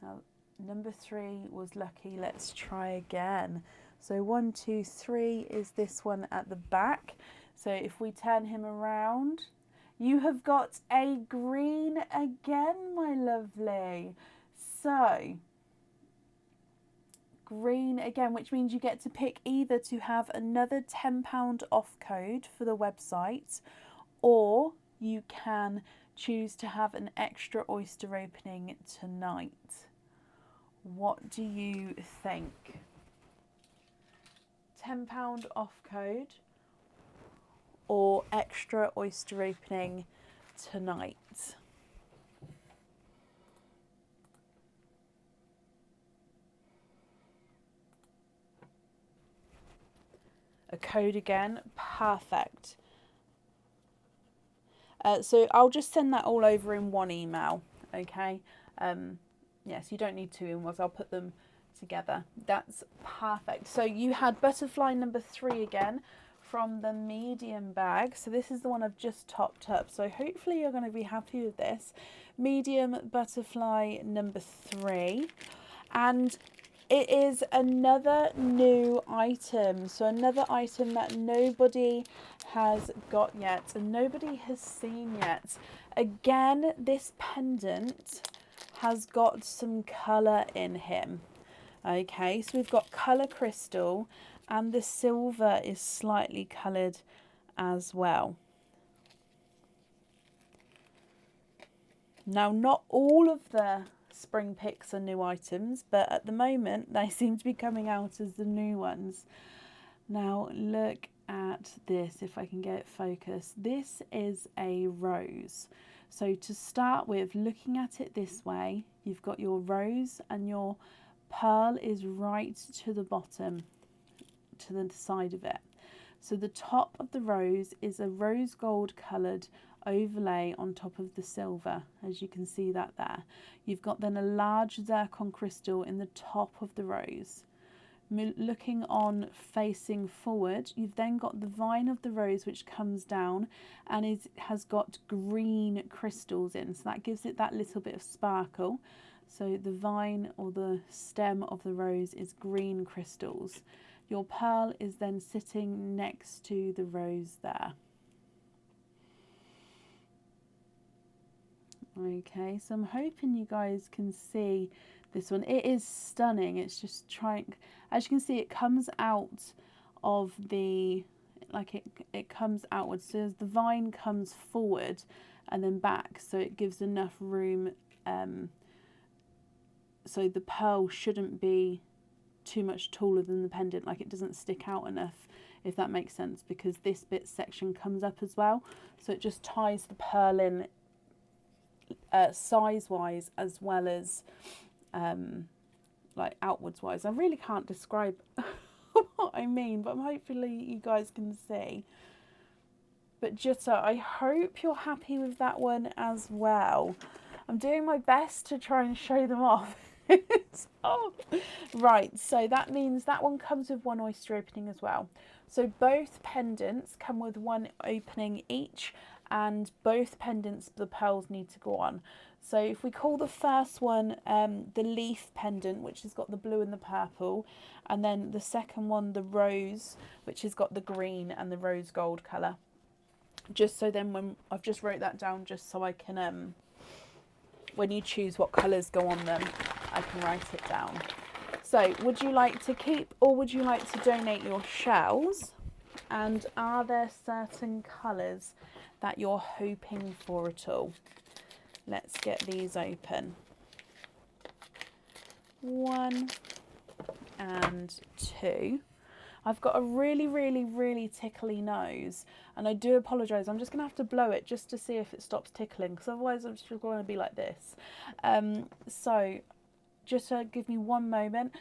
Now, number 3 was lucky. Let's try again. So 1, 2, 3 is this one at the back. So if we turn him around, you have got a green again, my lovely. So, green again, which means you get to pick either to have another £10 off code for the website, or you can choose to have an extra oyster opening tonight. What do you think? £10 off code or extra oyster opening tonight? A code again, perfect. So I'll just send that all over in one email, okay? Yes, you don't need two emails, I'll put them together. That's perfect. So you had butterfly number 3 again from the medium bag. So this is the one I've just topped up. So hopefully you're going to be happy with this. Medium butterfly number 3. And it is another new item. So another item that nobody has got yet and nobody has seen yet. Again, this pendant has got some colour in him. Okay, so we've got colour crystal and the silver is slightly coloured as well. Now, not all of the spring picks are new items, but at the moment they seem to be coming out as the new ones. Now look at this, if I can get it focused. This is a rose. So to start with, looking at it this way, you've got your rose and your pearl is right to the bottom, to the side of it. So the top of the rose is a rose gold coloured overlay on top of the silver, as you can see that there. You've got then a large zircon crystal in the top of the rose. Looking on facing forward, you've then got the vine of the rose which comes down and has got green crystals in, so that gives it that little bit of sparkle. So the vine or the stem of the rose is green crystals. Your pearl is then sitting next to the rose there. Okay, so I'm hoping you guys can see this one. It is stunning. It's just trying, as you can see, it comes out of the, like it comes outwards. So as the vine comes forward and then back, so it gives enough room, so the pearl shouldn't be too much taller than the pendant, like it doesn't stick out enough, if that makes sense, because this bit section comes up as well, so it just ties the pearl in size wise as well as like outwards wise. I really can't describe what I mean, but hopefully you guys can see. But Jutta, I hope you're happy with that one as well. I'm doing my best to try and show them off. Oh. Right, so that means that one comes with one oyster opening as well. So both pendants come with one opening each, and both pendants, the pearls need to go on. So if we call the first one the leaf pendant, which has got the blue and the purple, and then the second one the rose, which has got the green and the rose gold colour. Just so then when I've just wrote that down, just so I can when you choose what colours go on them, I can write it down. So would you like to keep or would you like to donate your shells? And are there certain colours that you're hoping for at all? Let's get these open. 1 and 2. I've got a really tickly nose, and I do apologise. I'm just going to have to blow it just to see if it stops tickling, because otherwise I'm just going to be like this. So just give me one moment.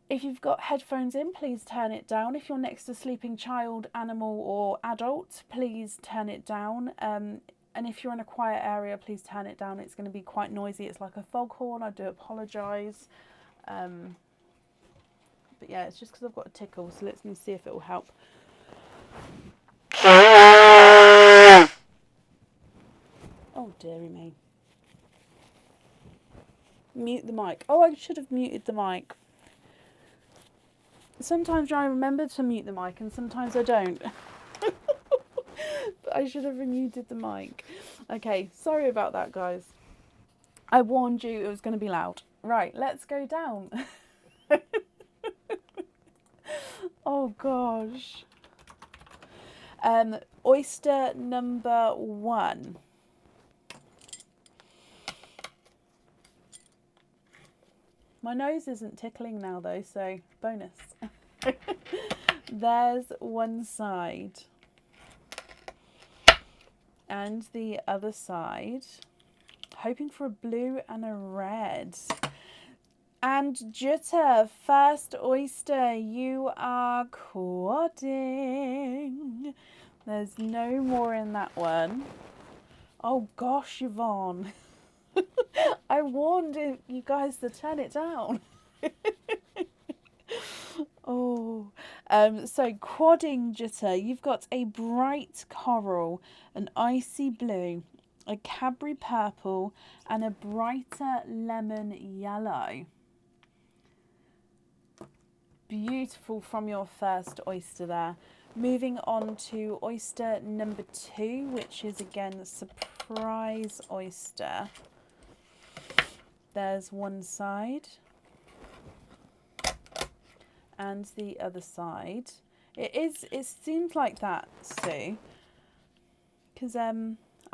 If you've got headphones in, please turn it down. If you're next to a sleeping child, animal or adult, please turn it down. And if you're in a quiet area, please turn it down. It's going to be quite noisy. It's like a foghorn. I do apologise. But yeah, it's just because I've got a tickle, so let's see if it will help. Oh, dearie me. Mute the mic. Oh, I should have muted the mic. Sometimes I remember to mute the mic and sometimes I don't. But I should have muted the mic. Okay, sorry about that, guys. I warned you it was going to be loud. Right, let's go down. Oh gosh. Oyster number 1. My nose isn't tickling now though, so bonus. There's one side. And the other side. Hoping for a blue and a red. And Jutta, first oyster, you are quadding. There's no more in that one. Oh gosh, Yvonne. I warned you guys to turn it down. Oh, so quadding, Jutta, you've got a bright coral, an icy blue, a Cadbury purple, and a brighter lemon yellow. Beautiful from your first oyster there. Moving on to oyster number 2, which is again surprise oyster. There's one side and the other side. It seems like that, Sue. Because I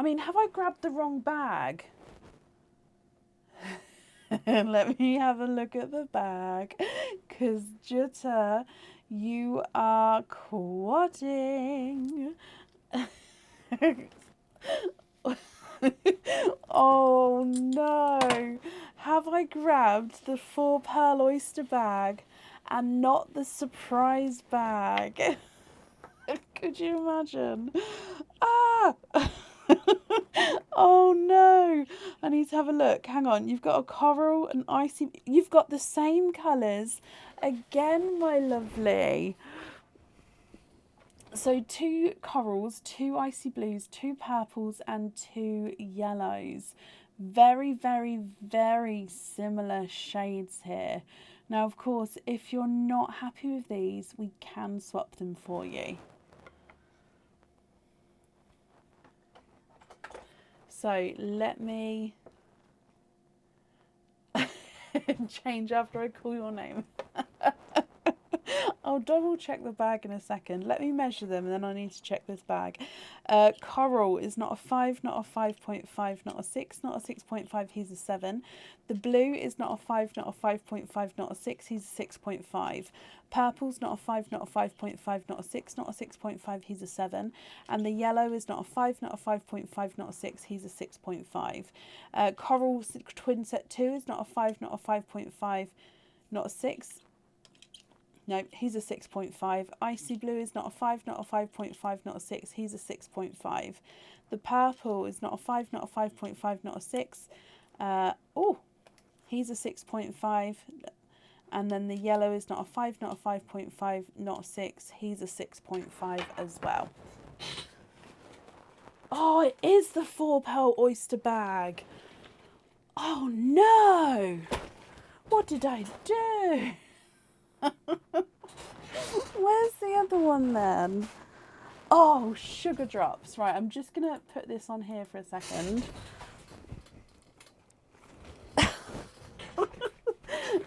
mean, have I grabbed the wrong bag? Let me have a look at the bag, because Jutta, you are quadding. Oh no, have I grabbed the 4 pearl oyster bag and not the surprise bag? Could you imagine? Ah! Oh no, I need to have a look. Hang on, you've got a coral, an icy, you've got the same colours again, my lovely. So 2 corals, 2 icy blues, 2 purples and 2 yellows. Very, very, very similar shades here. Now, of course, if you're not happy with these, we can swap them for you. So let me change after I call your name. I'll double check the bag in a second. Let me measure them and then I need to check this bag. Coral is not a 5, not a 5.5, not a 6, not a 6.5, he's a 7. The blue is not a 5, not a 5.5, not a 6, he's a 6.5. Purple's not a 5, not a 5.5, not a 6, not a 6.5, he's a 7. And the yellow is not a 5, not a 5.5, not a 6, he's a 6.5. Coral twin set 2 is not a 5, not a 5.5, not a 6. No, he's a 6.5. Icy blue is not a 5, not a 5.5, not a 6. He's a 6.5. The purple is not a 5, not a 5.5, not a 6. Oh, he's a 6.5. And then the yellow is not a 5, not a 5.5, not a 6. He's a 6.5 as well. Oh, it is the 4 pearl oyster bag. Oh no! What did I do? Where's the other one then? Oh, sugar drops. Right, I'm just going to put this on here for a second.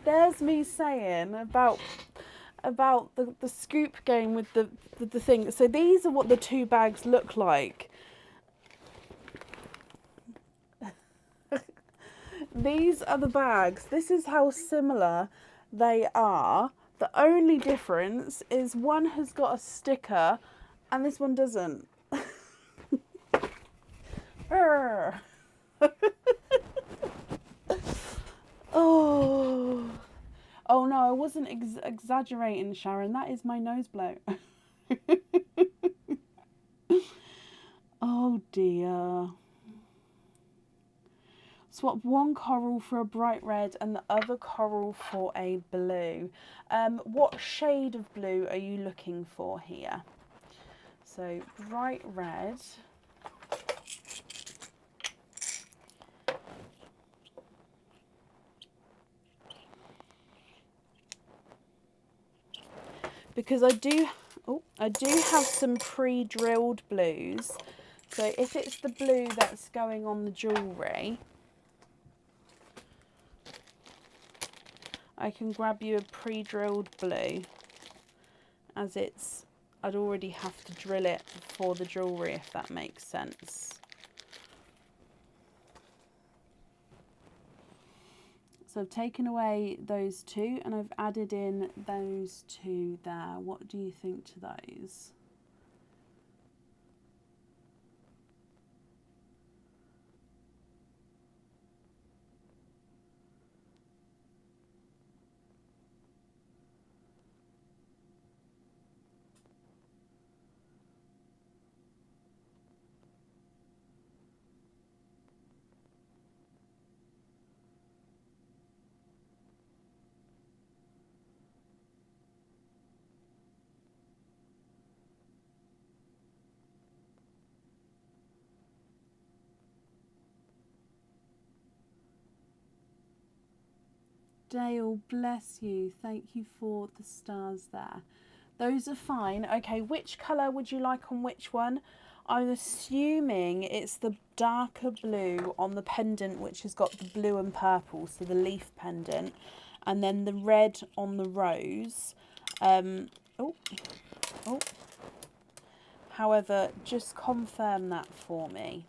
There's me saying about the scoop game with the thing. So these are what the 2 bags look like. These are the bags. This is how similar they are. The only difference is one has got a sticker and this one doesn't. Oh no, I wasn't exaggerating, Sharon. That is my nose blow. Oh dear. Swap one coral for a bright red and the other coral for a blue. What shade of blue are you looking for here? So bright red. Because I do have some pre-drilled blues. So if it's the blue that's going on the jewellery, I can grab you a pre-drilled blue as I'd already have to drill it for the jewellery, if that makes sense. So I've taken away those two and I've added in those two there. What do you think to those? Dale, bless you. Thank you for the stars there. Those are fine. Okay, which colour would you like on which one? I'm assuming it's the darker blue on the pendant, which has got the blue and purple, so the leaf pendant, and then the red on the rose. Oh. However, just confirm that for me.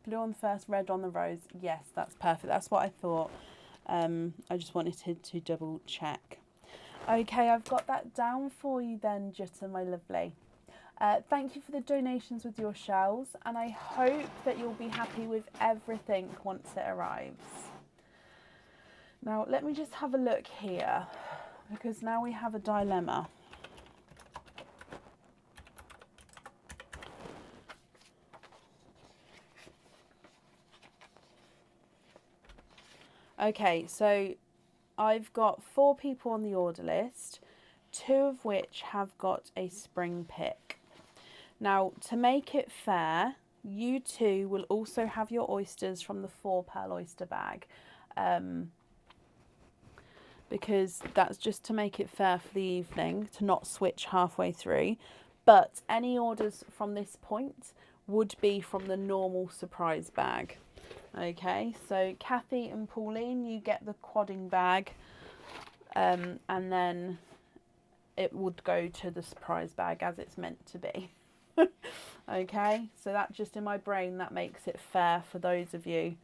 Blue on the first, red on the rose. Yes, that's perfect. That's what I thought. I just wanted to double check. Okay, I've got that down for you then, Jutta, my lovely. Thank you for the donations with your shells, and I hope that you'll be happy with everything once it arrives. Now, let me just have a look here, because now we have a dilemma. Okay, so I've got 4 people on the order list, 2 of which have got a spring pick. Now, to make it fair, you 2 will also have your oysters from the 4 pearl oyster bag, because that's just to make it fair for the evening, to not switch halfway through. But any orders from this point would be from the normal surprise bag. Okay, so Kathy and Pauline, you get the quadding bag, and then it would go to the surprise bag as it's meant to be. Okay, so that just in my brain, that makes it fair for those of you.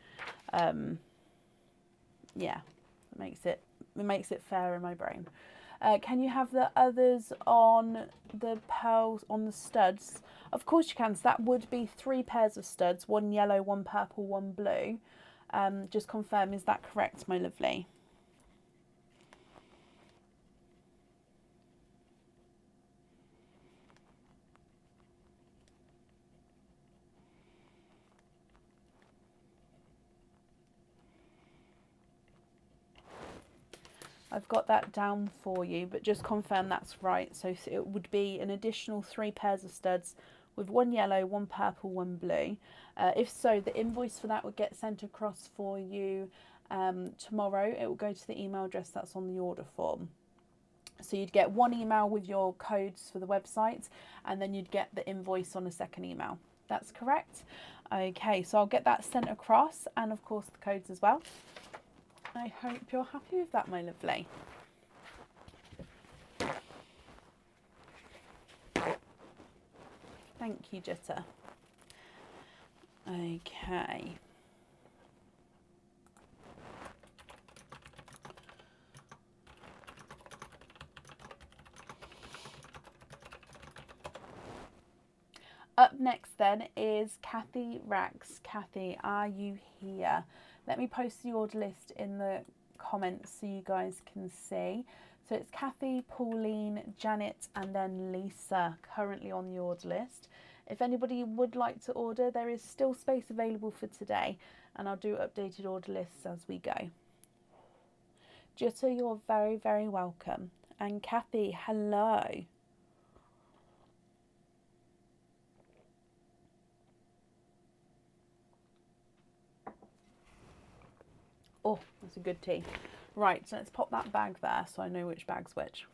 Yeah, it makes it fair in my brain. Can you have the others on the pearls, on the studs? Of course you can. So that would be 3 pairs of studs, 1 yellow, 1 purple, 1 blue. Just confirm, is that correct, my lovely? I've got that down for you, but just confirm that's right. So it would be an additional 3 pairs of studs with 1 yellow, 1 purple, 1 blue. If so, the invoice for that would get sent across for you tomorrow. It will go to the email address that's on the order form. So you'd get 1 email with your codes for the website, and then you'd get the invoice on a second email. That's correct? Okay, so I'll get that sent across, and of course the codes as well. I hope you're happy with that, my lovely. Thank you, Jutta. Okay. Up next then is Kathy Rax. Kathy, are you here? Let me post the order list in the comments so you guys can see. So it's Kathy, Pauline, Janet, and then Lisa currently on the order list. If anybody would like to order, there is still space available for today, and I'll do updated order lists as we go. Jutta, you're very, very welcome. And Kathy, hello. Oh, that's a good tea. Right, so let's pop that bag there so I know which bag's which.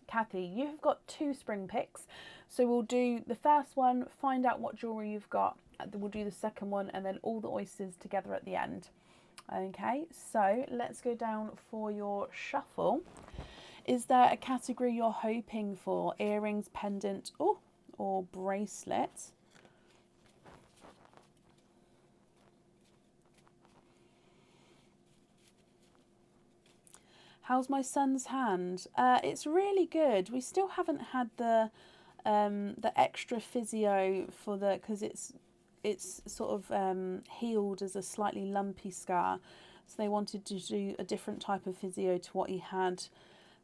Kathy, you have got 2 spring picks. So we'll do the first one, find out what jewellery you've got. We'll do the second one and then all the oysters together at the end. Okay, so let's go down for your shuffle. Is there a category you're hoping for? Earrings, pendant, or bracelet? How's my son's hand? It's really good. We still haven't had the extra physio for the, because it's sort of healed as a slightly lumpy scar. So they wanted to do a different type of physio to what he had.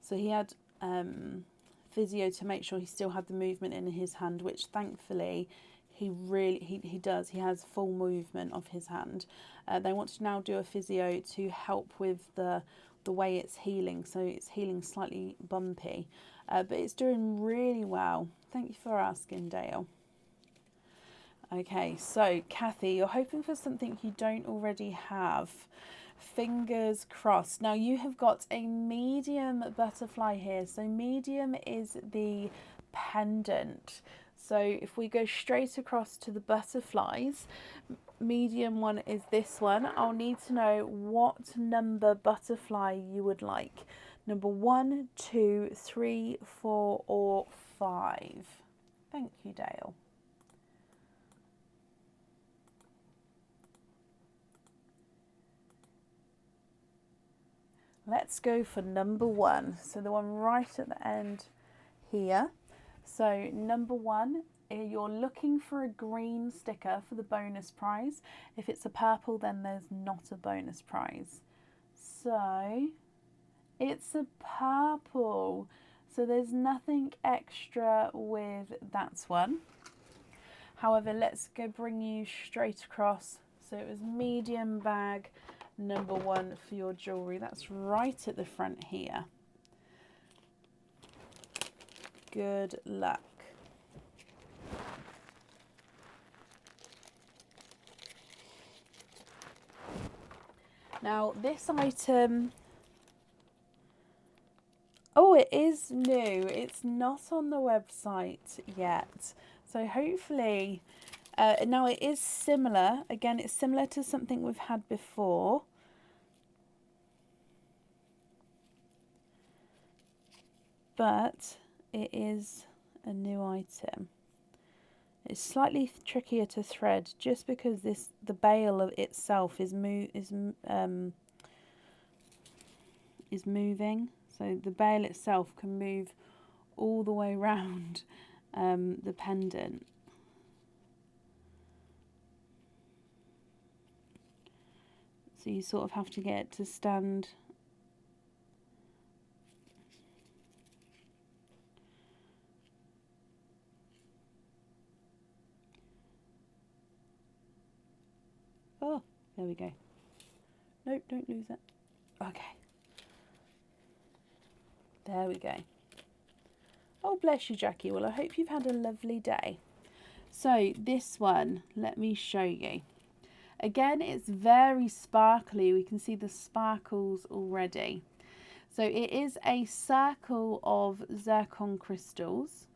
So he had physio to make sure he still had the movement in his hand, which thankfully he does. He has full movement of his hand. They want to now do a physio to help with the way it's healing. So it's healing slightly bumpy, but it's doing really well. Thank you for asking, Dale. Okay, so Kathy, you're hoping for something you don't already have. Fingers crossed. Now you have got a medium butterfly here. So medium is the pendant. So if we go straight across to the butterflies, medium one is this one. I'll need to know what number butterfly you would like. Number 1, 2, 3, 4, or 5. Thank you, Dale. Let's go for number 1. So the one right at the end here. So number 1, you're looking for a green sticker for the bonus prize. If it's a purple, then there's not a bonus prize. So it's a purple. So there's nothing extra with that one. However, let's go bring you straight across. So it was medium bag, number 1 for your jewellery. That's right at the front here. Good luck. Now this item, oh, it is new. It's not on the website yet. So hopefully, now it is similar. Again, it's similar to something we've had before. But it is a new item. It's slightly trickier to thread just because the bail of itself is moving. So the bail itself can move all the way around the pendant. So you sort of have to get it to stand. Oh, there we go. Nope, don't lose it. Okay. There we go. Oh, bless you, Jackie. Well, I hope you've had a lovely day. So this one, let me show you. Again, it's very sparkly. We can see the sparkles already. So it is a circle of zircon crystals.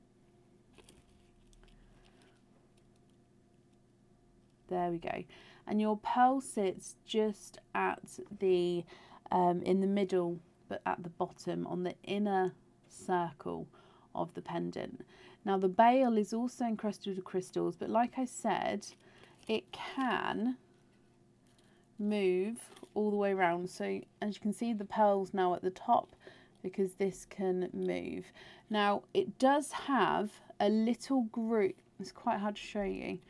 There we go. And your pearl sits just at the, in the middle, but at the bottom on the inner circle of the pendant. Now the bail is also encrusted with crystals, but like I said, it can move all the way around. So as you can see, the pearls now at the top because this can move. Now it does have a little groove. It's quite hard to show you.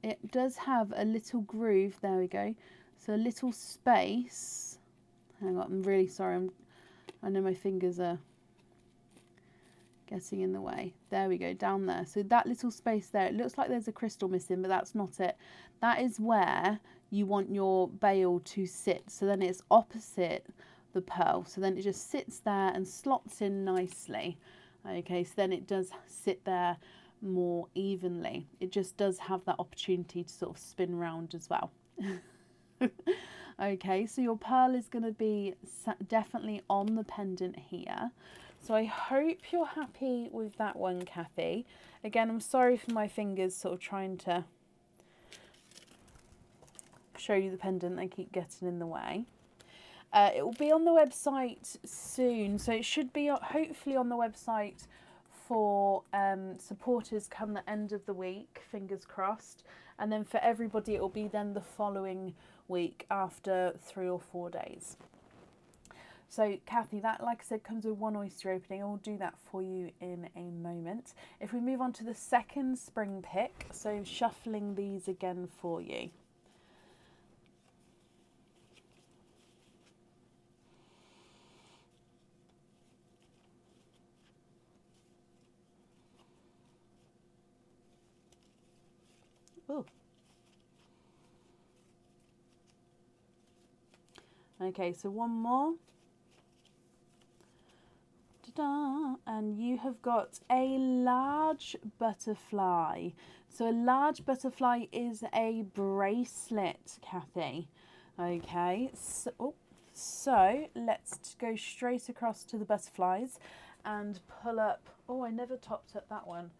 It does have a little groove. There we go. So a little space. Hang on, I'm really sorry. I know my fingers are getting in the way. There we go, down there. So that little space there, it looks like there's a crystal missing, but that's not it. That is where you want your bail to sit. So then it's opposite the pearl. So then it just sits there and slots in nicely. Okay, so then it does sit there more evenly. It just does have that opportunity to sort of spin round as well. Okay, so your pearl is going to be definitely on the pendant here. So I hope you're happy with that one, Kathy. Again, I'm sorry for my fingers sort of trying to show you the pendant. They keep getting in the way. It will be on the website soon, so it should be hopefully on the website for supporters come the end of the week, fingers crossed, and then for everybody it will be then the following week after 3 or 4 days. So Kathy, that, like I said, comes with one oyster opening. I will do that for you in a moment. If we move on to the second spring pick, so shuffling these again for you. Ooh. Okay, so one more. Ta-da! And you have got a large butterfly. So a large butterfly is a bracelet, Kathy. Okay, so let's go straight across to the butterflies and pull up. Oh, I never topped up that one.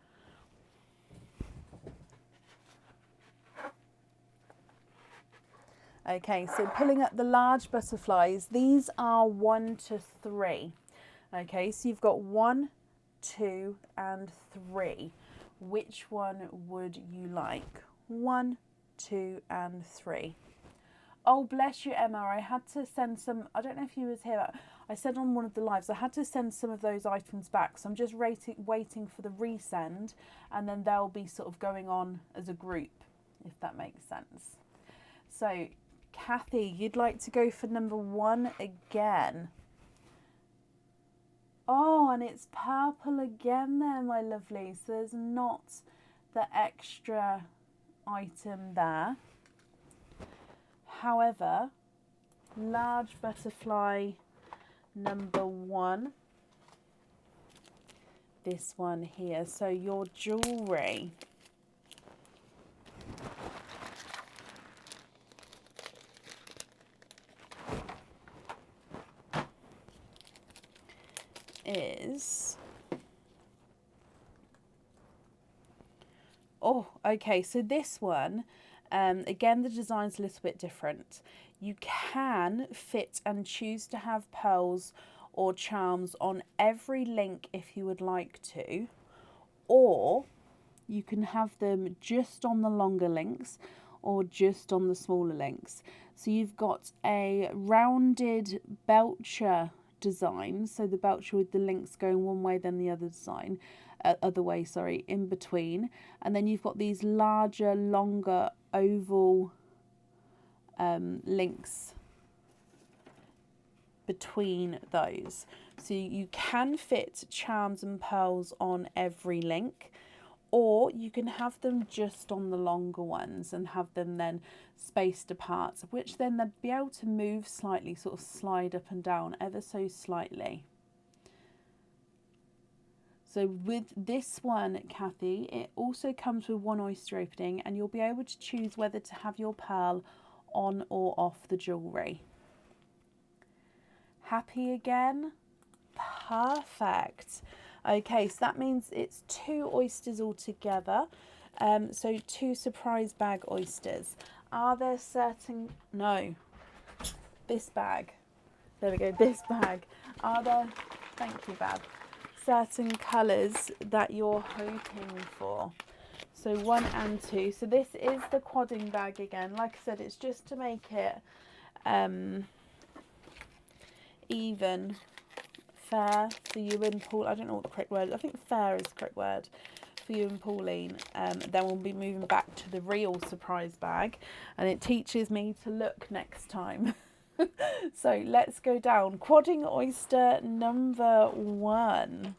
Okay, so pulling up the large butterflies, these are 1 to 3. Okay, so you've got 1, 2, and 3. Which one would you like? 1, 2, and 3. Oh, bless you, Emma. I had to send some, I don't know if you was here, but I said on one of the lives, I had to send some of those items back. So I'm just waiting for the resend, and then they'll be sort of going on as a group, if that makes sense. So, Kathy, you'd like to go for number 1 again. Oh, and it's purple again there, my lovely. So there's not the extra item there. However, large butterfly number 1. This one here. So your jewellery. Is, oh, okay, so this one, again, the design's a little bit different. You can fit and choose to have pearls or charms on every link if you would like to, or you can have them just on the longer links or just on the smaller links. So you've got a rounded belcher design, so the belcher with the links going one way then the other in between, and then you've got these larger, longer oval links between those. So you can fit charms and pearls on every link, or you can have them just on the longer ones and have them then spaced apart, which then they'll be able to move slightly, sort of slide up and down ever so slightly. So with this one, Kathy, it also comes with one oyster opening, and you'll be able to choose whether to have your pearl on or off the jewellery. Happy again? Perfect. Okay, so that means it's 2 oysters altogether. So 2 surprise bag oysters. Are there certain... No. This bag. There we go, this bag. Are there... Thank you, Bab. Certain colours that you're hoping for? So 1 and 2. So this is the quadding bag again. Like I said, it's just to make it even, fair for you and Paul. I don't know what the correct word is. I think fair is the correct word for you and Pauline. Then we'll be moving back to the real surprise bag, and it teaches me to look next time. So let's go down. Quadding oyster number 1.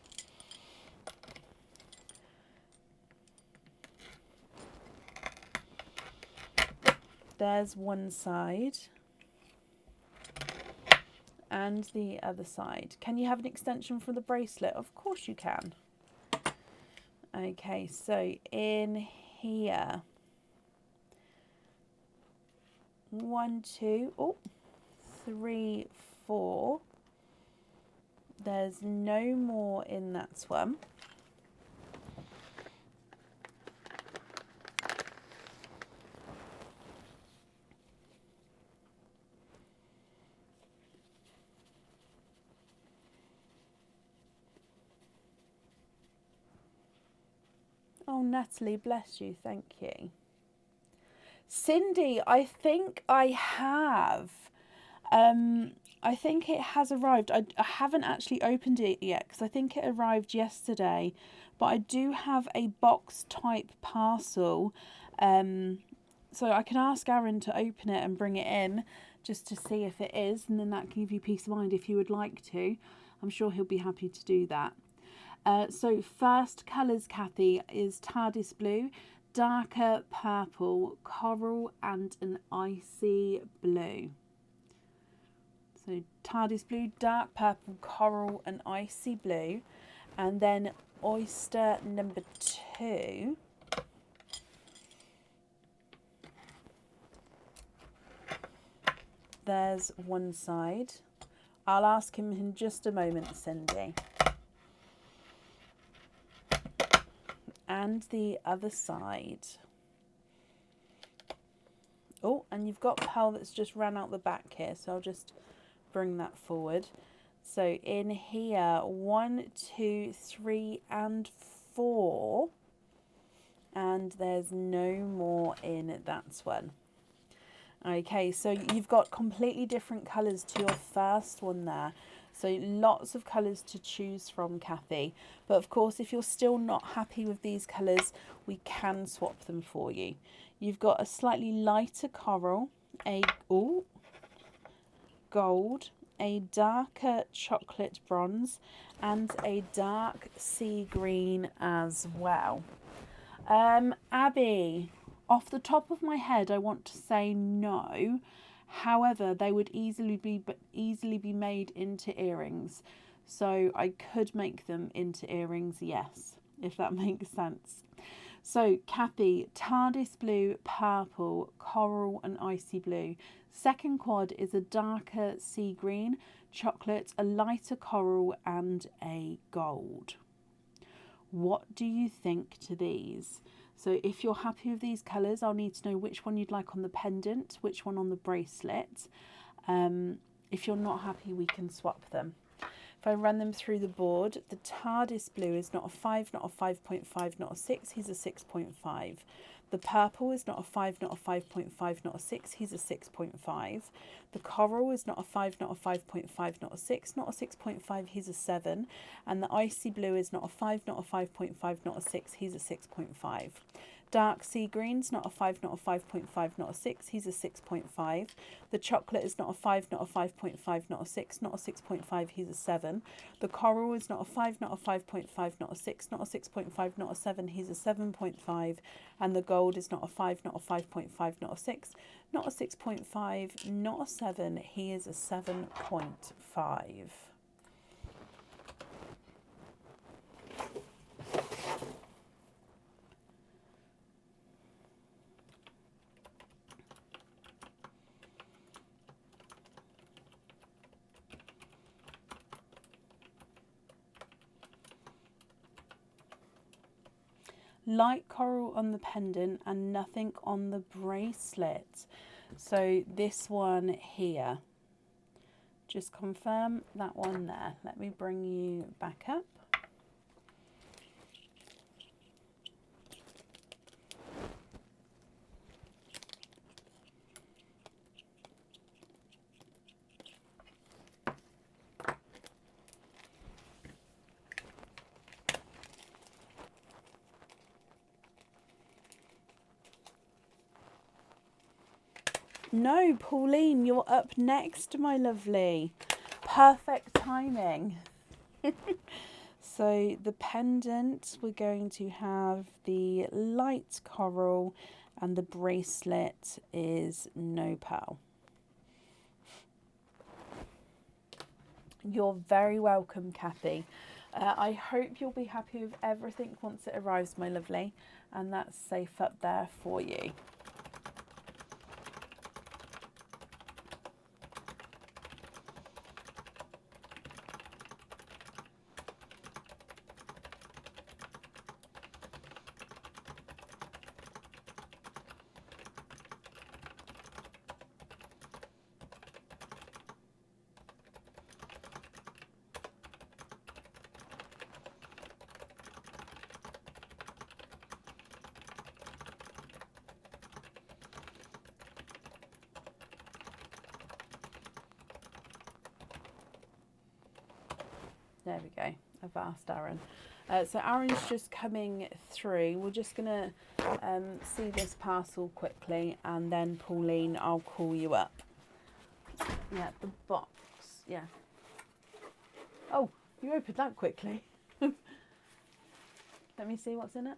There's one side. And the other side. Can you have an extension for the bracelet? Of course you can. Okay, so in here, 1, 2, oh, 3, 4. There's no more in that one. Oh, Natalie, bless you. Thank you. Cindy, I think I have. I think it has arrived. I haven't actually opened it yet because I think it arrived yesterday. But I do have a box type parcel. So I can ask Aaron to open it and bring it in just to see if it is. And then that can give you peace of mind if you would like to. I'm sure he'll be happy to do that. So first colours, Kathy, is TARDIS blue, darker purple, coral and an icy blue. So TARDIS blue, dark purple, coral and icy blue. And then oyster number 2. There's one side. I'll ask him in just a moment, Cindy. And the other side. Oh, and you've got pearl that's just ran out the back here, so I'll just bring that forward. So in here, 1, 2, 3 and 4. And there's no more in that one. Okay, so you've got completely different colours to your first one there. So lots of colours to choose from, Kathy. But of course, if you're still not happy with these colours, we can swap them for you. You've got a slightly lighter coral, a gold, a darker chocolate bronze, and a dark sea green as well. Abby, off the top of my head, I want to say no. However, they would easily be made into earrings. So I could make them into earrings, yes, if that makes sense. So Kathy, TARDIS blue, purple, coral and icy blue. Second quad is a darker sea green, chocolate, a lighter coral and a gold. What do you think to these? So if you're happy with these colours, I'll need to know which one you'd like on the pendant, which one on the bracelet. If you're not happy, we can swap them. If I run them through the board, the TARDIS blue is not a 5, not a 5.5, not a 6, he's a 6.5. The purple is not a 5, not a 5.5, not a 6, he's a 6.5. The coral is not a 5, not a 5.5, not a 6, not a 6.5, he's a 7. And the icy blue is not a 5, not a 5.5, not a 6, he's a 6.5. Dark sea green's not a 5, not a 5.5, not a 6, he's a 6.5. The chocolate is not a 5, not a 5.5, not a 6, not a 6.5, he's a 7. The coral is not a 5, not a 5.5, not a 6, not a 6.5, not a 7, he's a 7.5. And the gold is not a 5, not a 5.5, not a 6, not a 6.5, not a 7, he is a 7.5. Light coral on the pendant and nothing on the bracelet. So this one here, just confirm that one there. Let me bring you back up. No, Pauline, you're up next, my lovely. Perfect timing. So the pendant, we're going to have the light coral and the bracelet is no pearl. You're very welcome, Kathy. I hope you'll be happy with everything once it arrives, my lovely, and that's safe up there for you. There we go. I've asked Aaron. So Aaron's just coming through. We're just going to see this parcel quickly, and then Pauline, I'll call you up. Yeah, the box. Yeah. Oh, you opened that quickly. Let me see what's in it.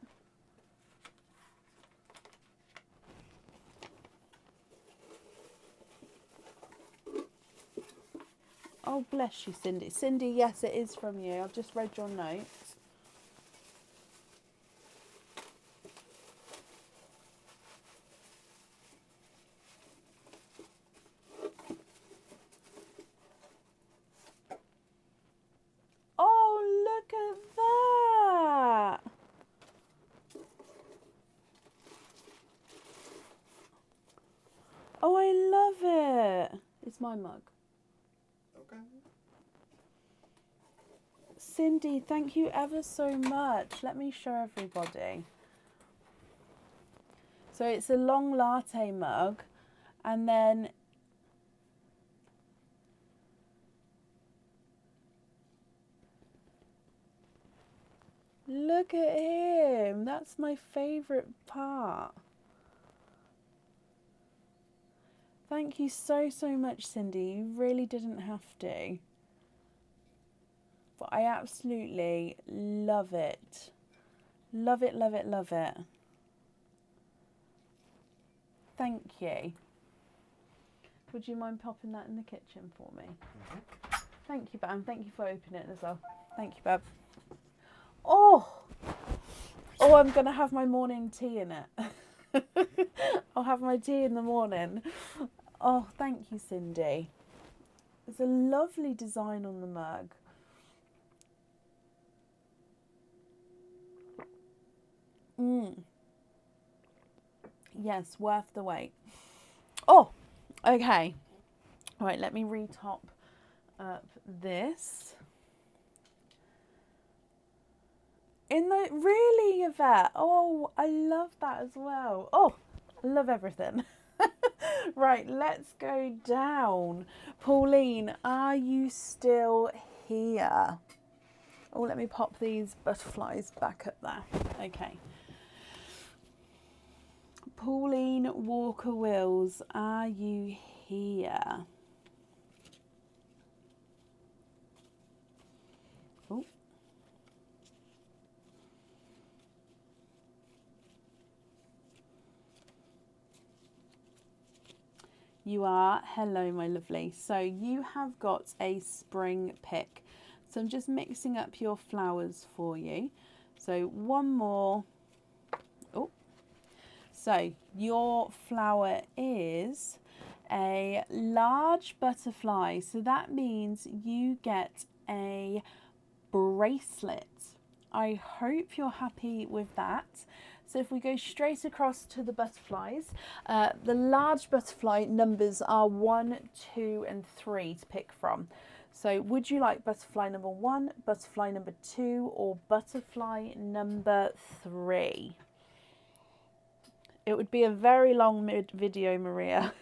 Oh, bless you, Cindy. Cindy, yes, it is from you. I've just read your notes. Oh, look at that. Oh, I love it. It's my mug. Okay. Cindy, thank you ever so much. Let me show everybody. So it's a long latte mug, and then look at him. That's my favourite part. Thank you so, so much, Cindy. You really didn't have to. But I absolutely love it. Love it, love it, love it. Thank you. Would you mind popping that in the kitchen for me? Mm-hmm. Thank you, Bam. Thank you for opening it as well. Thank you, Bab. Oh! Oh, I'm going to have my morning tea in it. I'll have my tea in the morning. Oh, thank you, Cindy. It's a lovely design on the mug. Yes, worth the wait. Oh, okay. All right, let me retop up this. Really, Yvette? Oh, I love that as well. Oh, I love everything. Right, let's go down. Pauline, are you still here? Oh, let me pop these butterflies back up there. Okay. Pauline Walker Wills, are you here? Oh. You are. Hello, my lovely. So you have got a spring pick. So I'm just mixing up your flowers for you. So one more. Oh. So your flower is a large butterfly. So that means you get a bracelet. I hope you're happy with that. So if we go straight across to the butterflies, the large butterfly numbers are 1, 2 and 3 to pick from. So would you like butterfly number 1, butterfly number 2 or butterfly number 3? It would be a very long video, Maria.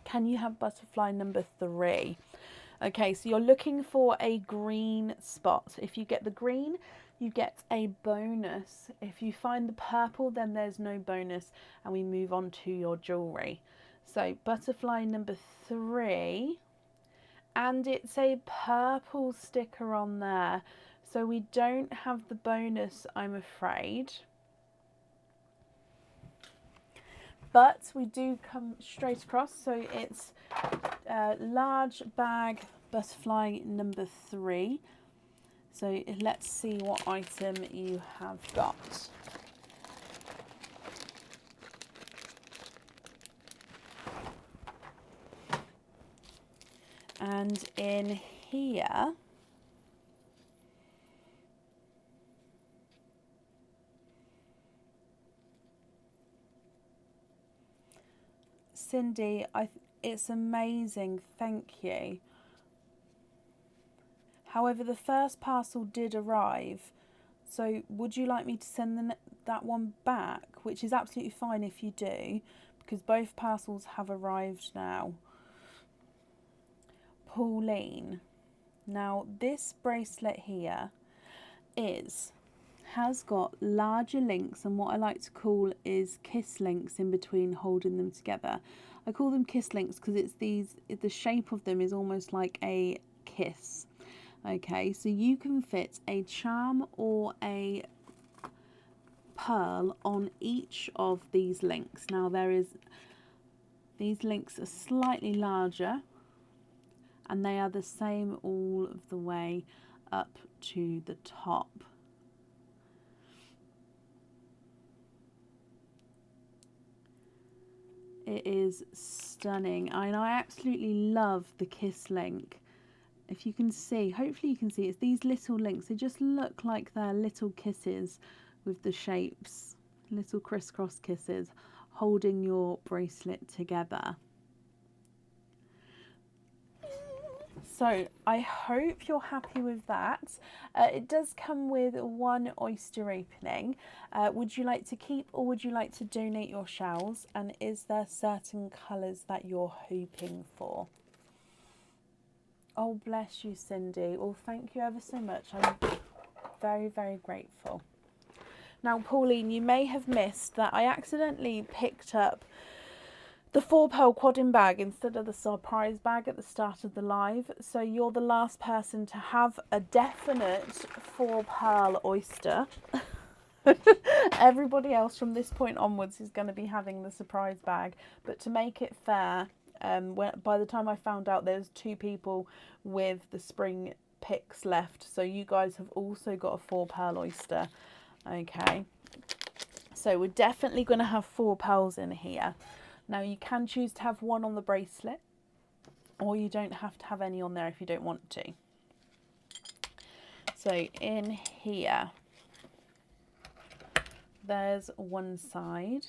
Can you have butterfly number 3? Okay, so you're looking for a green spot. If you get the green, you get a bonus. If you find the purple, then there's no bonus, and we move on to your jewellery. So butterfly number 3, and it's a purple sticker on there. So we don't have the bonus, I'm afraid. But we do come straight across. So it's large bag butterfly number 3. So let's see what item you have got. And in here, Cindy, it's amazing, thank you. However, the first parcel did arrive, so would you like me to send that one back? Which is absolutely fine if you do, because both parcels have arrived now. Pauline, now this bracelet here has got larger links, and what I like to call is kiss links in between, holding them together. I call them kiss links because the shape of them is almost like a kiss. Okay, so you can fit a charm or a pearl on each of these links. Now these links are slightly larger, and they are the same all of the way up to the top. It is stunning, and I absolutely love the kiss link. If you can see, hopefully you can see, it's these little links. They just look like they're little kisses with the shapes, little crisscross kisses holding your bracelet together. So I hope you're happy with that. It does come with 1 oyster opening. Would you like to keep, or would you like to donate your shells? And is there certain colours that you're hoping for? Oh, bless you, Cindy. Well, thank you ever so much. I'm very, very grateful. Now, Pauline, you may have missed that I accidentally picked up the 4 pearl quadding bag instead of the surprise bag at the start of the live. So you're the last person to have a definite 4 pearl oyster. Everybody else from this point onwards is going to be having the surprise bag. But to make it fair, by the time I found out, there's 2 people with the spring picks left. So you guys have also got a 4 pearl oyster. Okay. So we're definitely going to have 4 pearls in here. Now you can choose to have 1 on the bracelet, or you don't have to have any on there if you don't want to. So in here, there's one side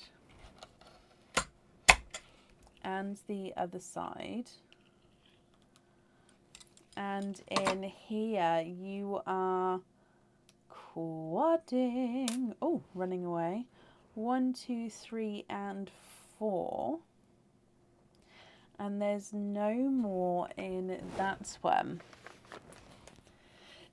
and the other side. And in here you are quadding. Oh, running away. 1, 2, 3 and 4. And there's no more in that one.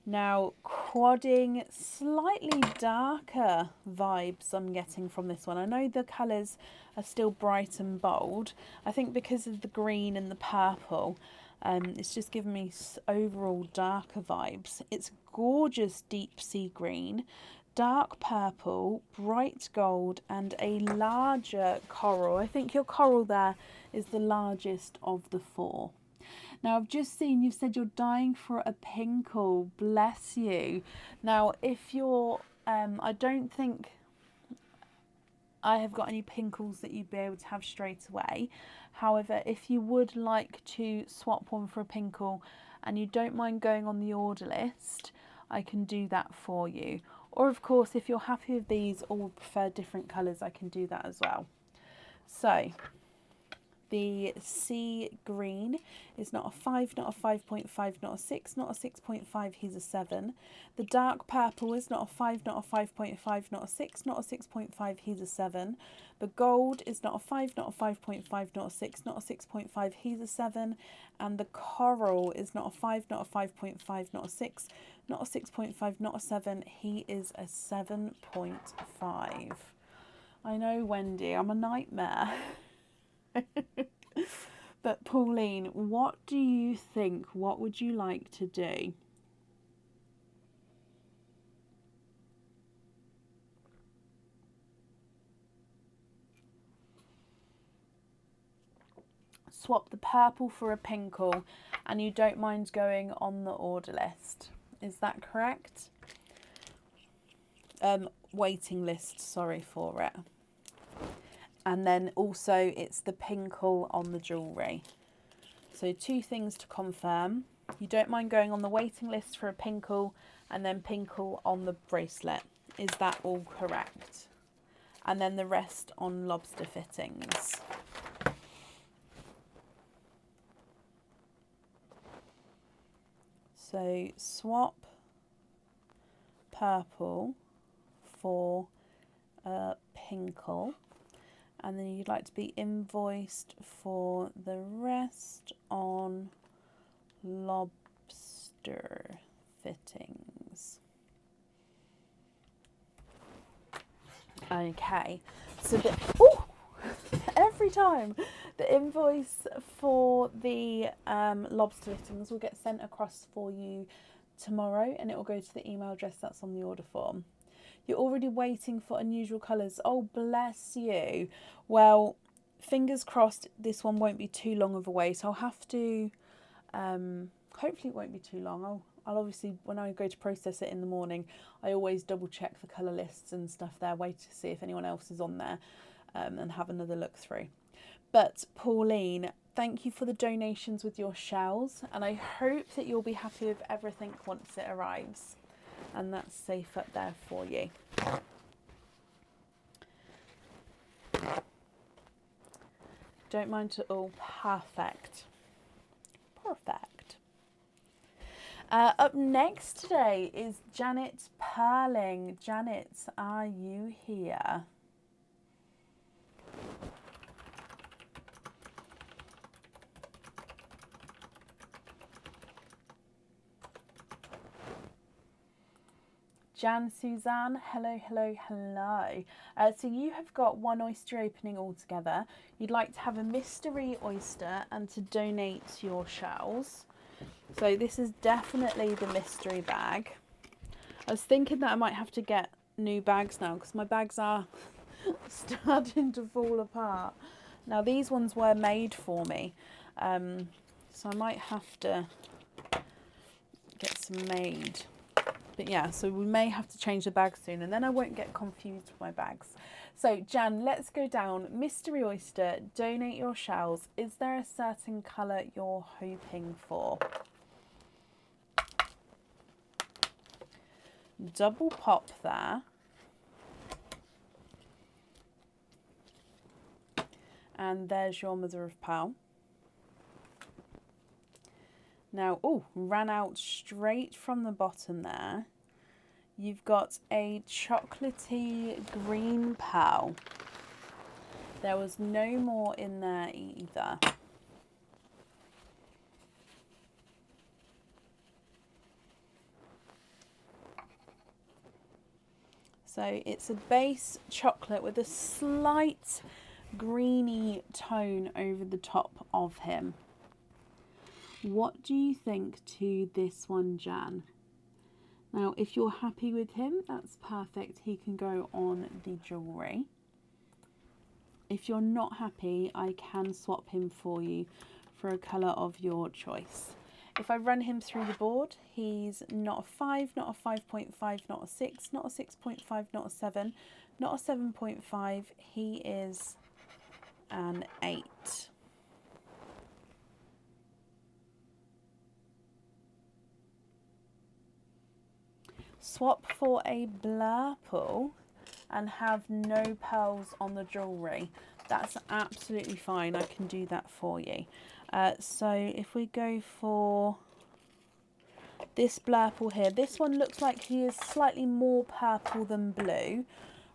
Now, quadding, slightly darker vibes I'm getting from this one. I know the colours are still bright and bold. I think because of the green and the purple, it's just given me overall darker vibes. It's gorgeous deep sea green, dark purple, bright gold, and a larger coral. I think your coral there is the largest of the 4. Now, I've just seen you've said you're dying for a pinkle. Bless you. Now, if you're, I don't think I have got any pinkles that you'd be able to have straight away. However, if you would like to swap one for a pinkle and you don't mind going on the order list, I can do that for you. Or, of course, if you're happy with these or prefer different colours, I can do that as well. So, the sea green is not a 5, not a 5.5, not a 6, not a 6.5, he's a 7. The dark purple is not a 5, not a 5.5, not a 6, not a 6.5, he's a 7. The gold is not a 5, not a 5.5, not a 6, not a 6.5, he's a 7. And the coral is not a 5, not a 5.5, not a 6, not a 6.5, not a 7, he is a 7.5. I know, Wendy, I'm a nightmare. But Pauline, what do you think? What would you like to do? Swap the purple for a pinkle, and you don't mind going on the order list. Is that correct? Waiting list, sorry for it. And then also it's the pinkle on the jewellery. So 2 things to confirm. You don't mind going on the waiting list for a pinkle, and then pinkle on the bracelet. Is that all correct? And then the rest on lobster fittings. So swap purple for pinkle, and then you'd like to be invoiced for the rest on lobster fittings. Okay, so every time the invoice for the lobster fittings will get sent across for you tomorrow, and it will go to the email address that's on the order form. You're already waiting for unusual colours. Oh, bless you. Well, fingers crossed this one won't be too long of a wait. I'll have to, hopefully it won't be too long. I'll obviously, when I go to process it in the morning, I always double check the colour lists and stuff there, wait to see if anyone else is on there, and have another look through. But Pauline, thank you for the donations with your shells, and I hope that you'll be happy with everything once it arrives. And that's safe up there for you. Don't mind at all. Perfect. Perfect. Up next today is Janet Perling. Janet, are you here? Jan Suzanne, hello, hello, hello. So you have got 1 oyster opening altogether. You'd like to have a mystery oyster and to donate your shells. So this is definitely the mystery bag. I was thinking that I might have to get new bags now because my bags are starting to fall apart. Now these ones were made for me, so I might have to get some made. But yeah, so we may have to change the bag soon, and then I won't get confused with my bags. So Jan, let's go down. Mystery oyster, donate your shells. Is there a certain colour you're hoping for? Double pop there. And there's your mother of pearl. Now, oh, ran out straight from the bottom there. You've got a chocolatey green pearl. There was no more in there either. So it's a base chocolate with a slight greeny tone over the top of him. What do you think to this one, Jan? Now, if you're happy with him, that's perfect. He can go on the jewellery. If you're not happy, I can swap him for you for a colour of your choice. If I run him through the board, he's not a 5, not a 5.5, not a 6, not a 6.5, not a 7, not a 7.5. He is an 8. Swap for a blurple and have no pearls on the jewellery. That's absolutely fine. I can do that for you. So if we go for this blurple here, this one looks like he is slightly more purple than blue.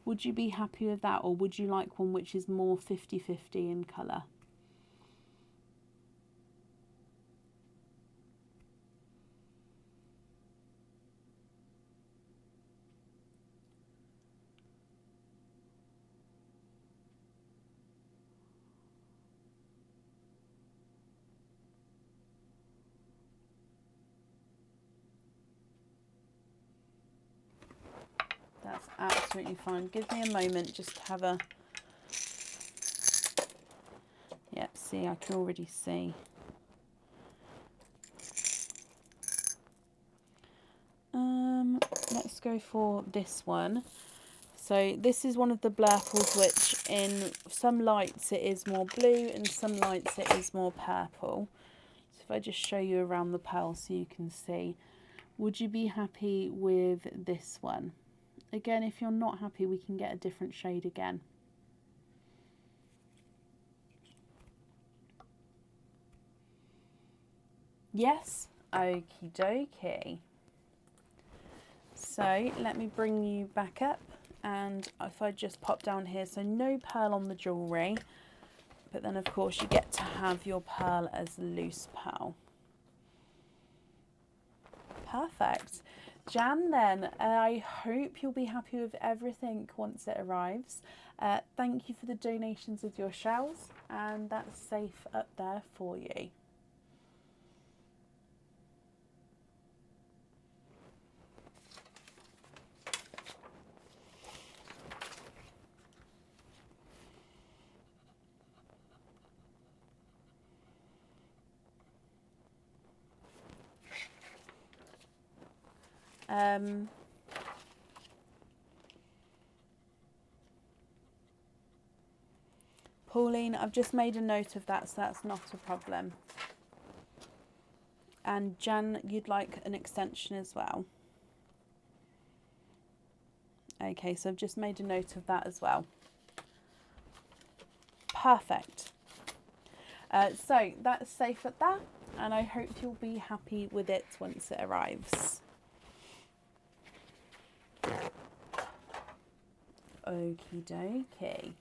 Would you be happy with that, or would you like one which is more 50-50 in colour? absolutely fine. Give me a moment just to have a... Yep, see, I can already see. Let's go for this one. So this is one of the blurples which in some lights it is more blue, in some lights it is more purple. So if I just show you around the pearl so you can see, would you be happy with this one? Again, if you're not happy, we can get a different shade again. Yes? Okie dokie. So let me bring you back up, and if I just pop down here, so no pearl on the jewellery, but then of course you get to have your pearl as loose pearl. Perfect. Jan, then, I hope you'll be happy with everything once it arrives. Thank you for the donations of your shells, and that's safe up there for you. Pauline, I've just made a note of that, so that's not a problem. And Jan, you'd like an extension as well. Okay, so I've just made a note of that as well. Perfect. So that's safe at that, and I hope you'll be happy with it once it arrives. Okie dokie.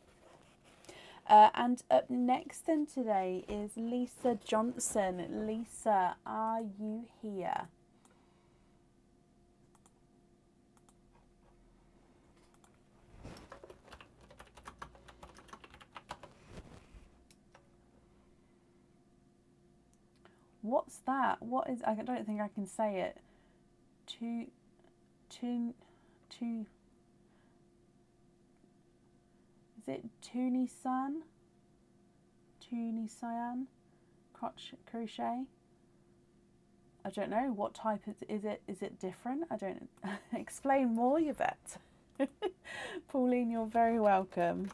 And up next then today is Lisa Johnson. Lisa, are you here? What's that? What is, I don't think I can say it. Is it Tunisan? Tunisian crochet? I don't know. What type is it? Is it different? I don't explain more, Yvette. Pauline, you're very welcome.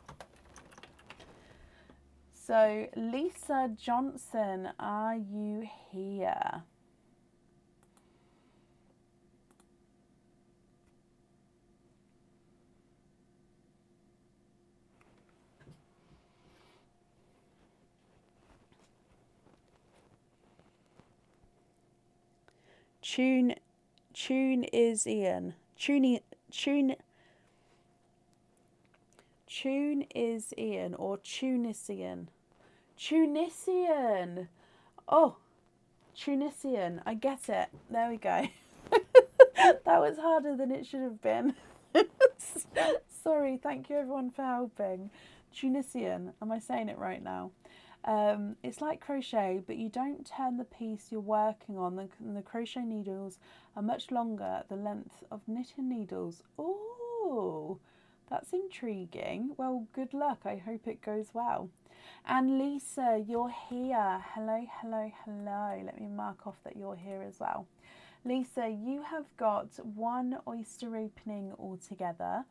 So, Lisa Johnson, are you here? Tune is Ian. Tune is Ian or Tunisian. Tunisian. Oh, Tunisian. I get it. There we go. That was harder than it should have been. Sorry. Thank you everyone for helping. Tunisian. Am I saying it right now? It's like crochet, but you don't turn the piece you're working on. The crochet needles are much longer, the length of knitting needles. Oh, that's intriguing. Well, good luck. I hope it goes well. And Lisa, you're here. Hello, hello, hello. Let me mark off that you're here as well. Lisa, you have got one oyster opening altogether.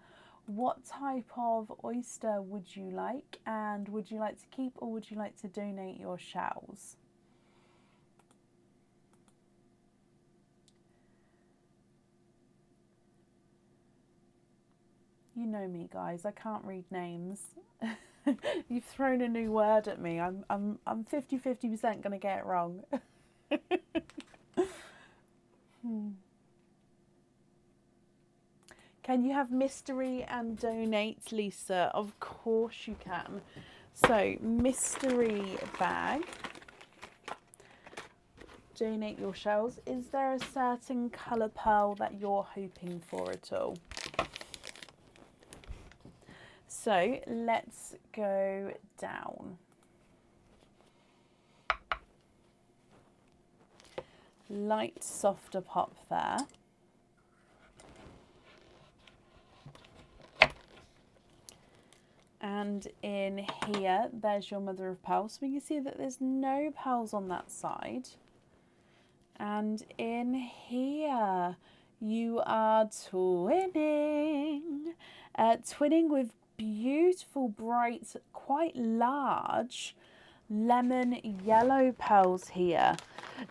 What type of oyster would you like, and would you like to keep or would you like to donate your shells? You know me, guys, I can't read names. You've thrown a new word at me. I'm 50% going to get it wrong. Can you have mystery and donate, Lisa? Of course you can. So, mystery bag. Donate your shells. Is there a certain colour pearl that you're hoping for at all? So, let's go down. Light, softer pop there. And in here, there's your mother of pearl. So we can see that there's no pearls on that side. And in here, you are twinning. Twinning with beautiful, bright, quite large lemon yellow pearls here.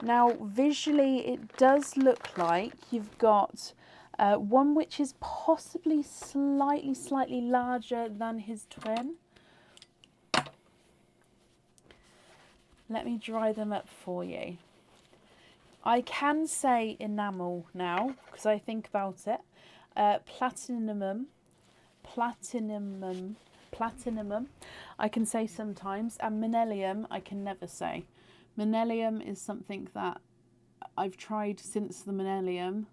Now, visually, it does look like you've got one which is possibly slightly larger than his twin. Let me dry them up for you. I can say enamel now because I think about it. Platinum. I can say sometimes, and Manelium I can never say. Manelium is something that I've tried since the Manelium,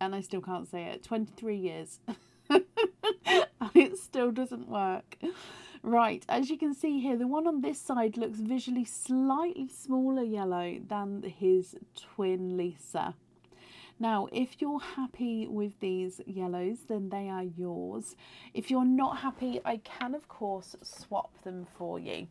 and I still can't say it. 23 years, and it still doesn't work. Right, as you can see here, the one on this side looks visually slightly smaller yellow than his twin Lisa. Now, if you're happy with these yellows, then they are yours. If you're not happy, I can, of course, swap them for you.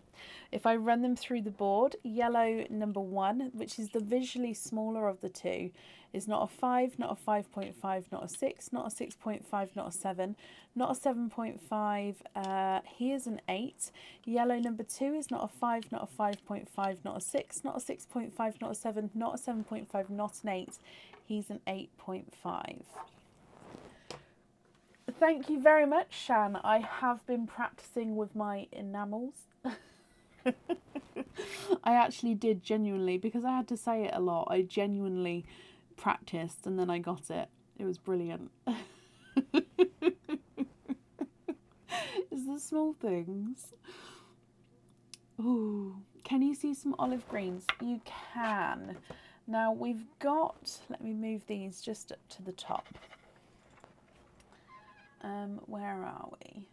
If I run them through the board, yellow number 1, which is the visually smaller of the two, is not a 5, not a 5.5, not a 6, not a 6.5, not a 7, not a 7.5. Here's an 8. Yellow number 2 is not a 5, not a 5.5, not a 6, not a 6.5, not a 7, not a 7.5, not an 8. He's an 8.5. Thank you very much, Shan. I have been practicing with my enamels. I actually did genuinely, because I had to say it a lot. I genuinely practiced and then I got it. It was brilliant. It's the small things. Ooh, can you see some olive greens? You can. Now we've got, let me move these just up to the top. Where are we?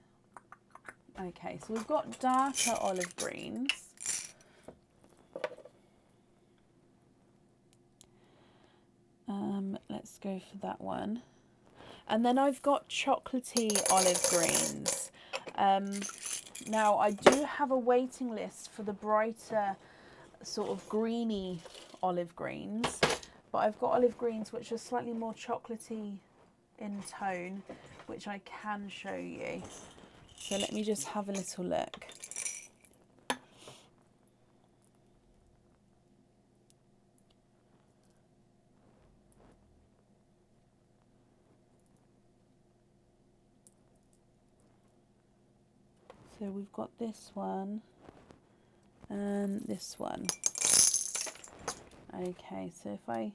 Okay, so we've got darker olive greens. Let's go for that one. And then I've got chocolatey olive greens. Now I do have a waiting list for the brighter sort of greeny olive greens, but I've got olive greens which are slightly more chocolatey in tone, which I can show you. So let me just have a little look. So we've got this one and this one. Okay, so if I,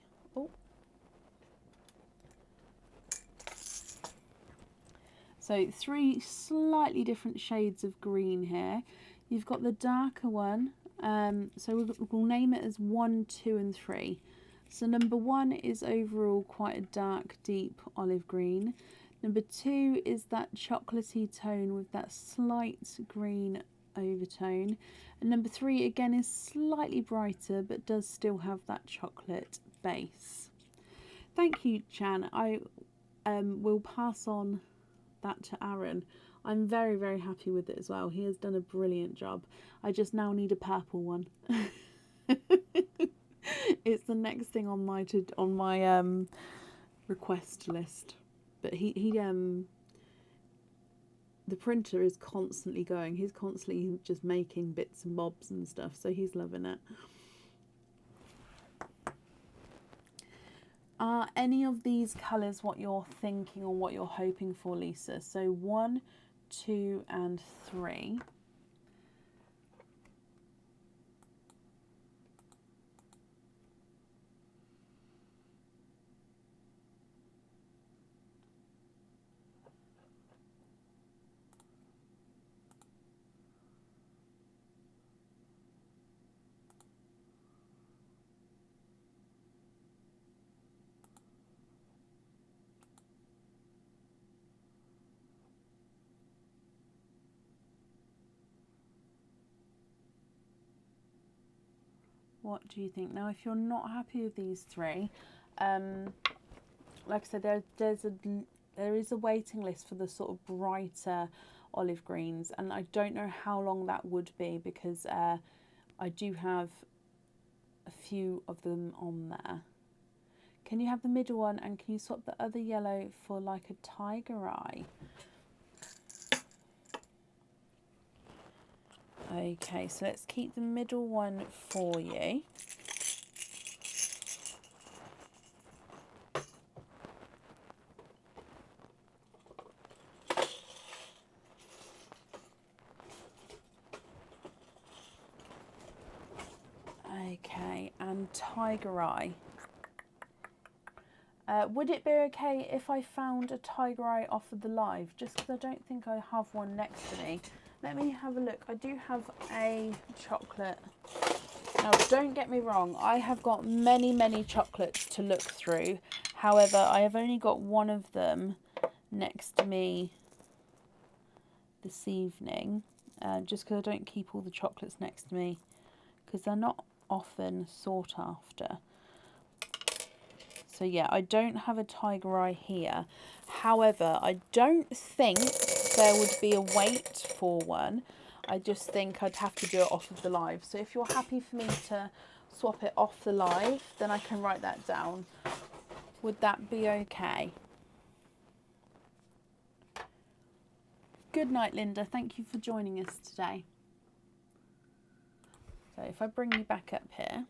so 3 slightly different shades of green here. You've got the darker one, so we'll name it as 1, 2 and 3. So number 1 is overall quite a dark, deep olive green. Number 2 is that chocolatey tone with that slight green overtone. And number 3 again is slightly brighter but does still have that chocolate base. Thank you, Chan. I will pass on that to Aaron. I'm very, very happy with it as well. He has done a brilliant job. I just now need a purple one. It's the next thing on my request list. But the printer is constantly going. He's constantly just making bits and bobs and stuff, so he's loving it. Are any of these colours what you're thinking or what you're hoping for, Lisa? So 1, 2 and 3. What do you think? Now, if you're not happy with these 3, like I said, there is a waiting list for the sort of brighter olive greens, and I don't know how long that would be because I do have a few of them on there. Can you have the middle one, and can you swap the other yellow for like a tiger eye? Okay, so let's keep the middle one for you. Okay, and tiger eye. Would it be okay if I found a tiger eye off of the live? Just because I don't think I have one next to me. Let me have a look. I do have a chocolate. Now, don't get me wrong. I have got many, many chocolates to look through. However, I have only got one of them next to me this evening. Just because I don't keep all the chocolates next to me. Because they're not often sought after. So yeah, I don't have a tiger eye here. However, I don't think there would be a wait for one. I just think I'd have to do it off of the live. So if you're happy for me to swap it off the live, then I can write that down. Would that be okay? Good night, Linda. Thank you for joining us today. So if I bring you back up here.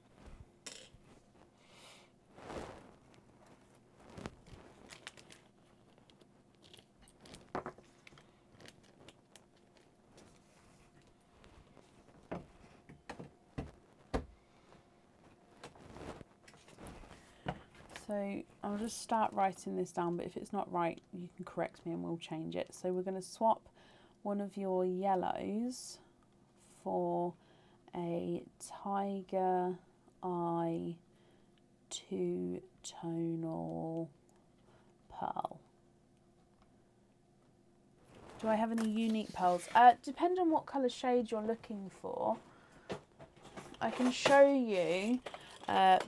So I'll just start writing this down, but if it's not right, you can correct me and we'll change it. So we're going to swap one of your yellows for a tiger eye two-tonal pearl. Do I have any unique pearls? Depending on what colour shade you're looking for, I can show you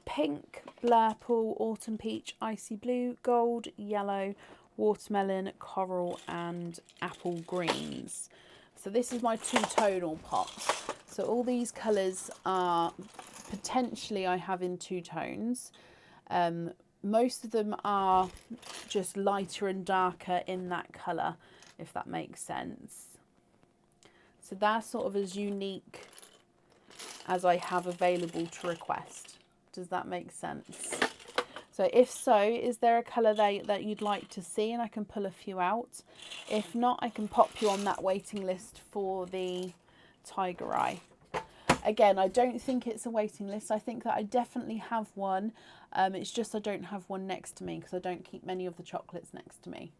pink, blurple, autumn peach, icy blue, gold, yellow, watermelon, coral and apple greens. So this is my two-tonal pot. So all these colours are potentially I have in two tones. Most of them are just lighter and darker in that colour, if that makes sense. So they're sort of as unique as I have available to request. Does that make sense? So if so, is there a colour that you'd like to see, and I can pull a few out? If not, I can pop you on that waiting list for the tiger eye. Again, I don't think it's a waiting list. I think that I definitely have one. It's just I don't have one next to me because I don't keep many of the chocolates next to me.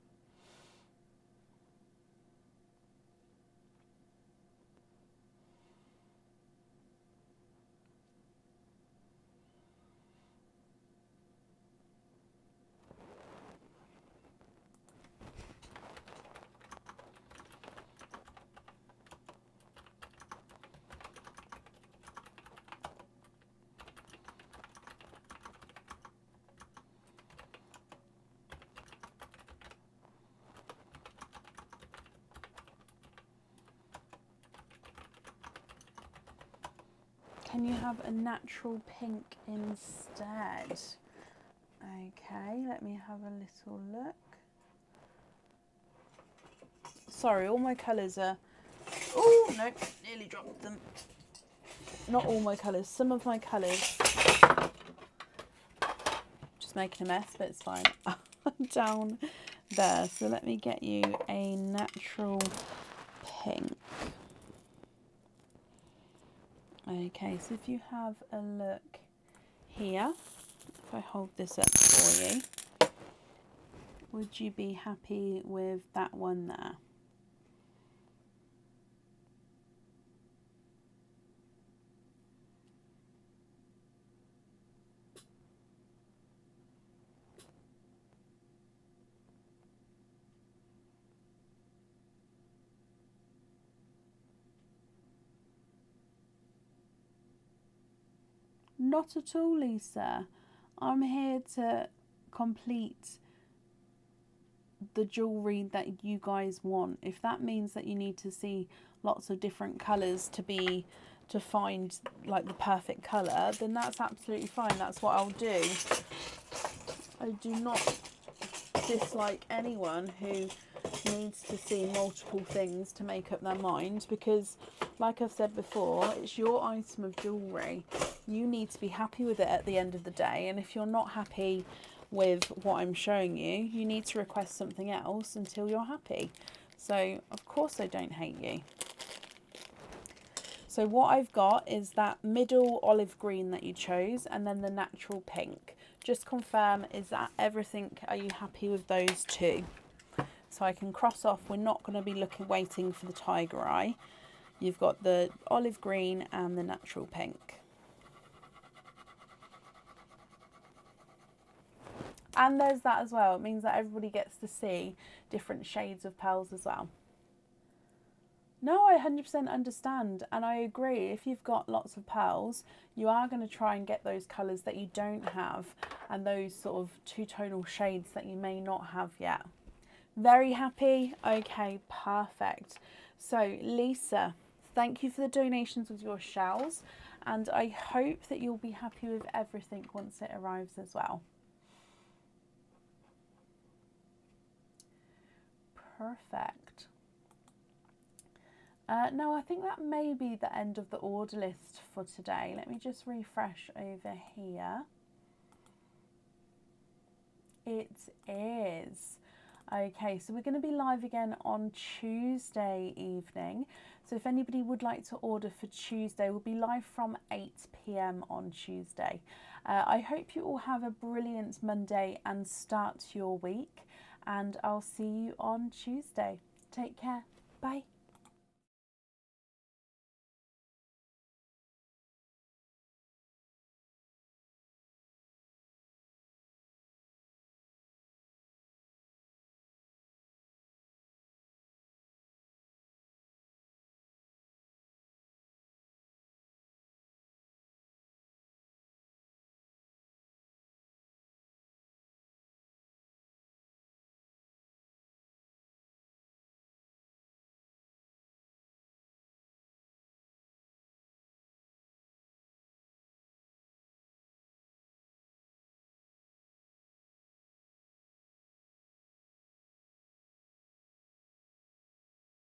Can you have a natural pink instead? Okay, let me have a little look. Sorry, all my colours are... Oh, no, nearly dropped them. Not all my colours, some of my colours. Just making a mess, but it's fine. Down there. So let me get you a natural pink. Okay, so if you have a look here, if I hold this up for you, would you be happy with that one there? Not at all, Lisa. I'm here to complete the jewellery that you guys want. If that means that you need to see lots of different colours to find like the perfect colour, then that's absolutely fine. That's what I'll do. I do not dislike anyone who needs to see multiple things to make up their mind, because like I've said before, it's your item of jewellery. You need to be happy with it at the end of the day, and if you're not happy with what I'm showing you, you need to request something else until you're happy. So of course I don't hate you. So what I've got is that middle olive green that you chose, and then the natural pink. Just confirm, is that everything? Are you happy with those two? So I can cross off, we're not going to be waiting for the tiger eye. You've got the olive green and the natural pink. And there's that as well. It means that everybody gets to see different shades of pearls as well. No, I 100% understand, and I agree. If you've got lots of pearls, you are going to try and get those colours that you don't have, and those sort of two-tonal shades that you may not have yet. Very happy? Okay, perfect. So Lisa, thank you for the donations with your shells, and I hope that you'll be happy with everything once it arrives as well. Perfect. No, I think that may be the end of the order list for today. Let me just refresh over here. It is. Okay, so we're going to be live again on Tuesday evening. So if anybody would like to order for Tuesday, we'll be live from 8 p.m. on Tuesday. I hope you all have a brilliant Monday and start your week. And I'll see you on Tuesday. Take care. Bye.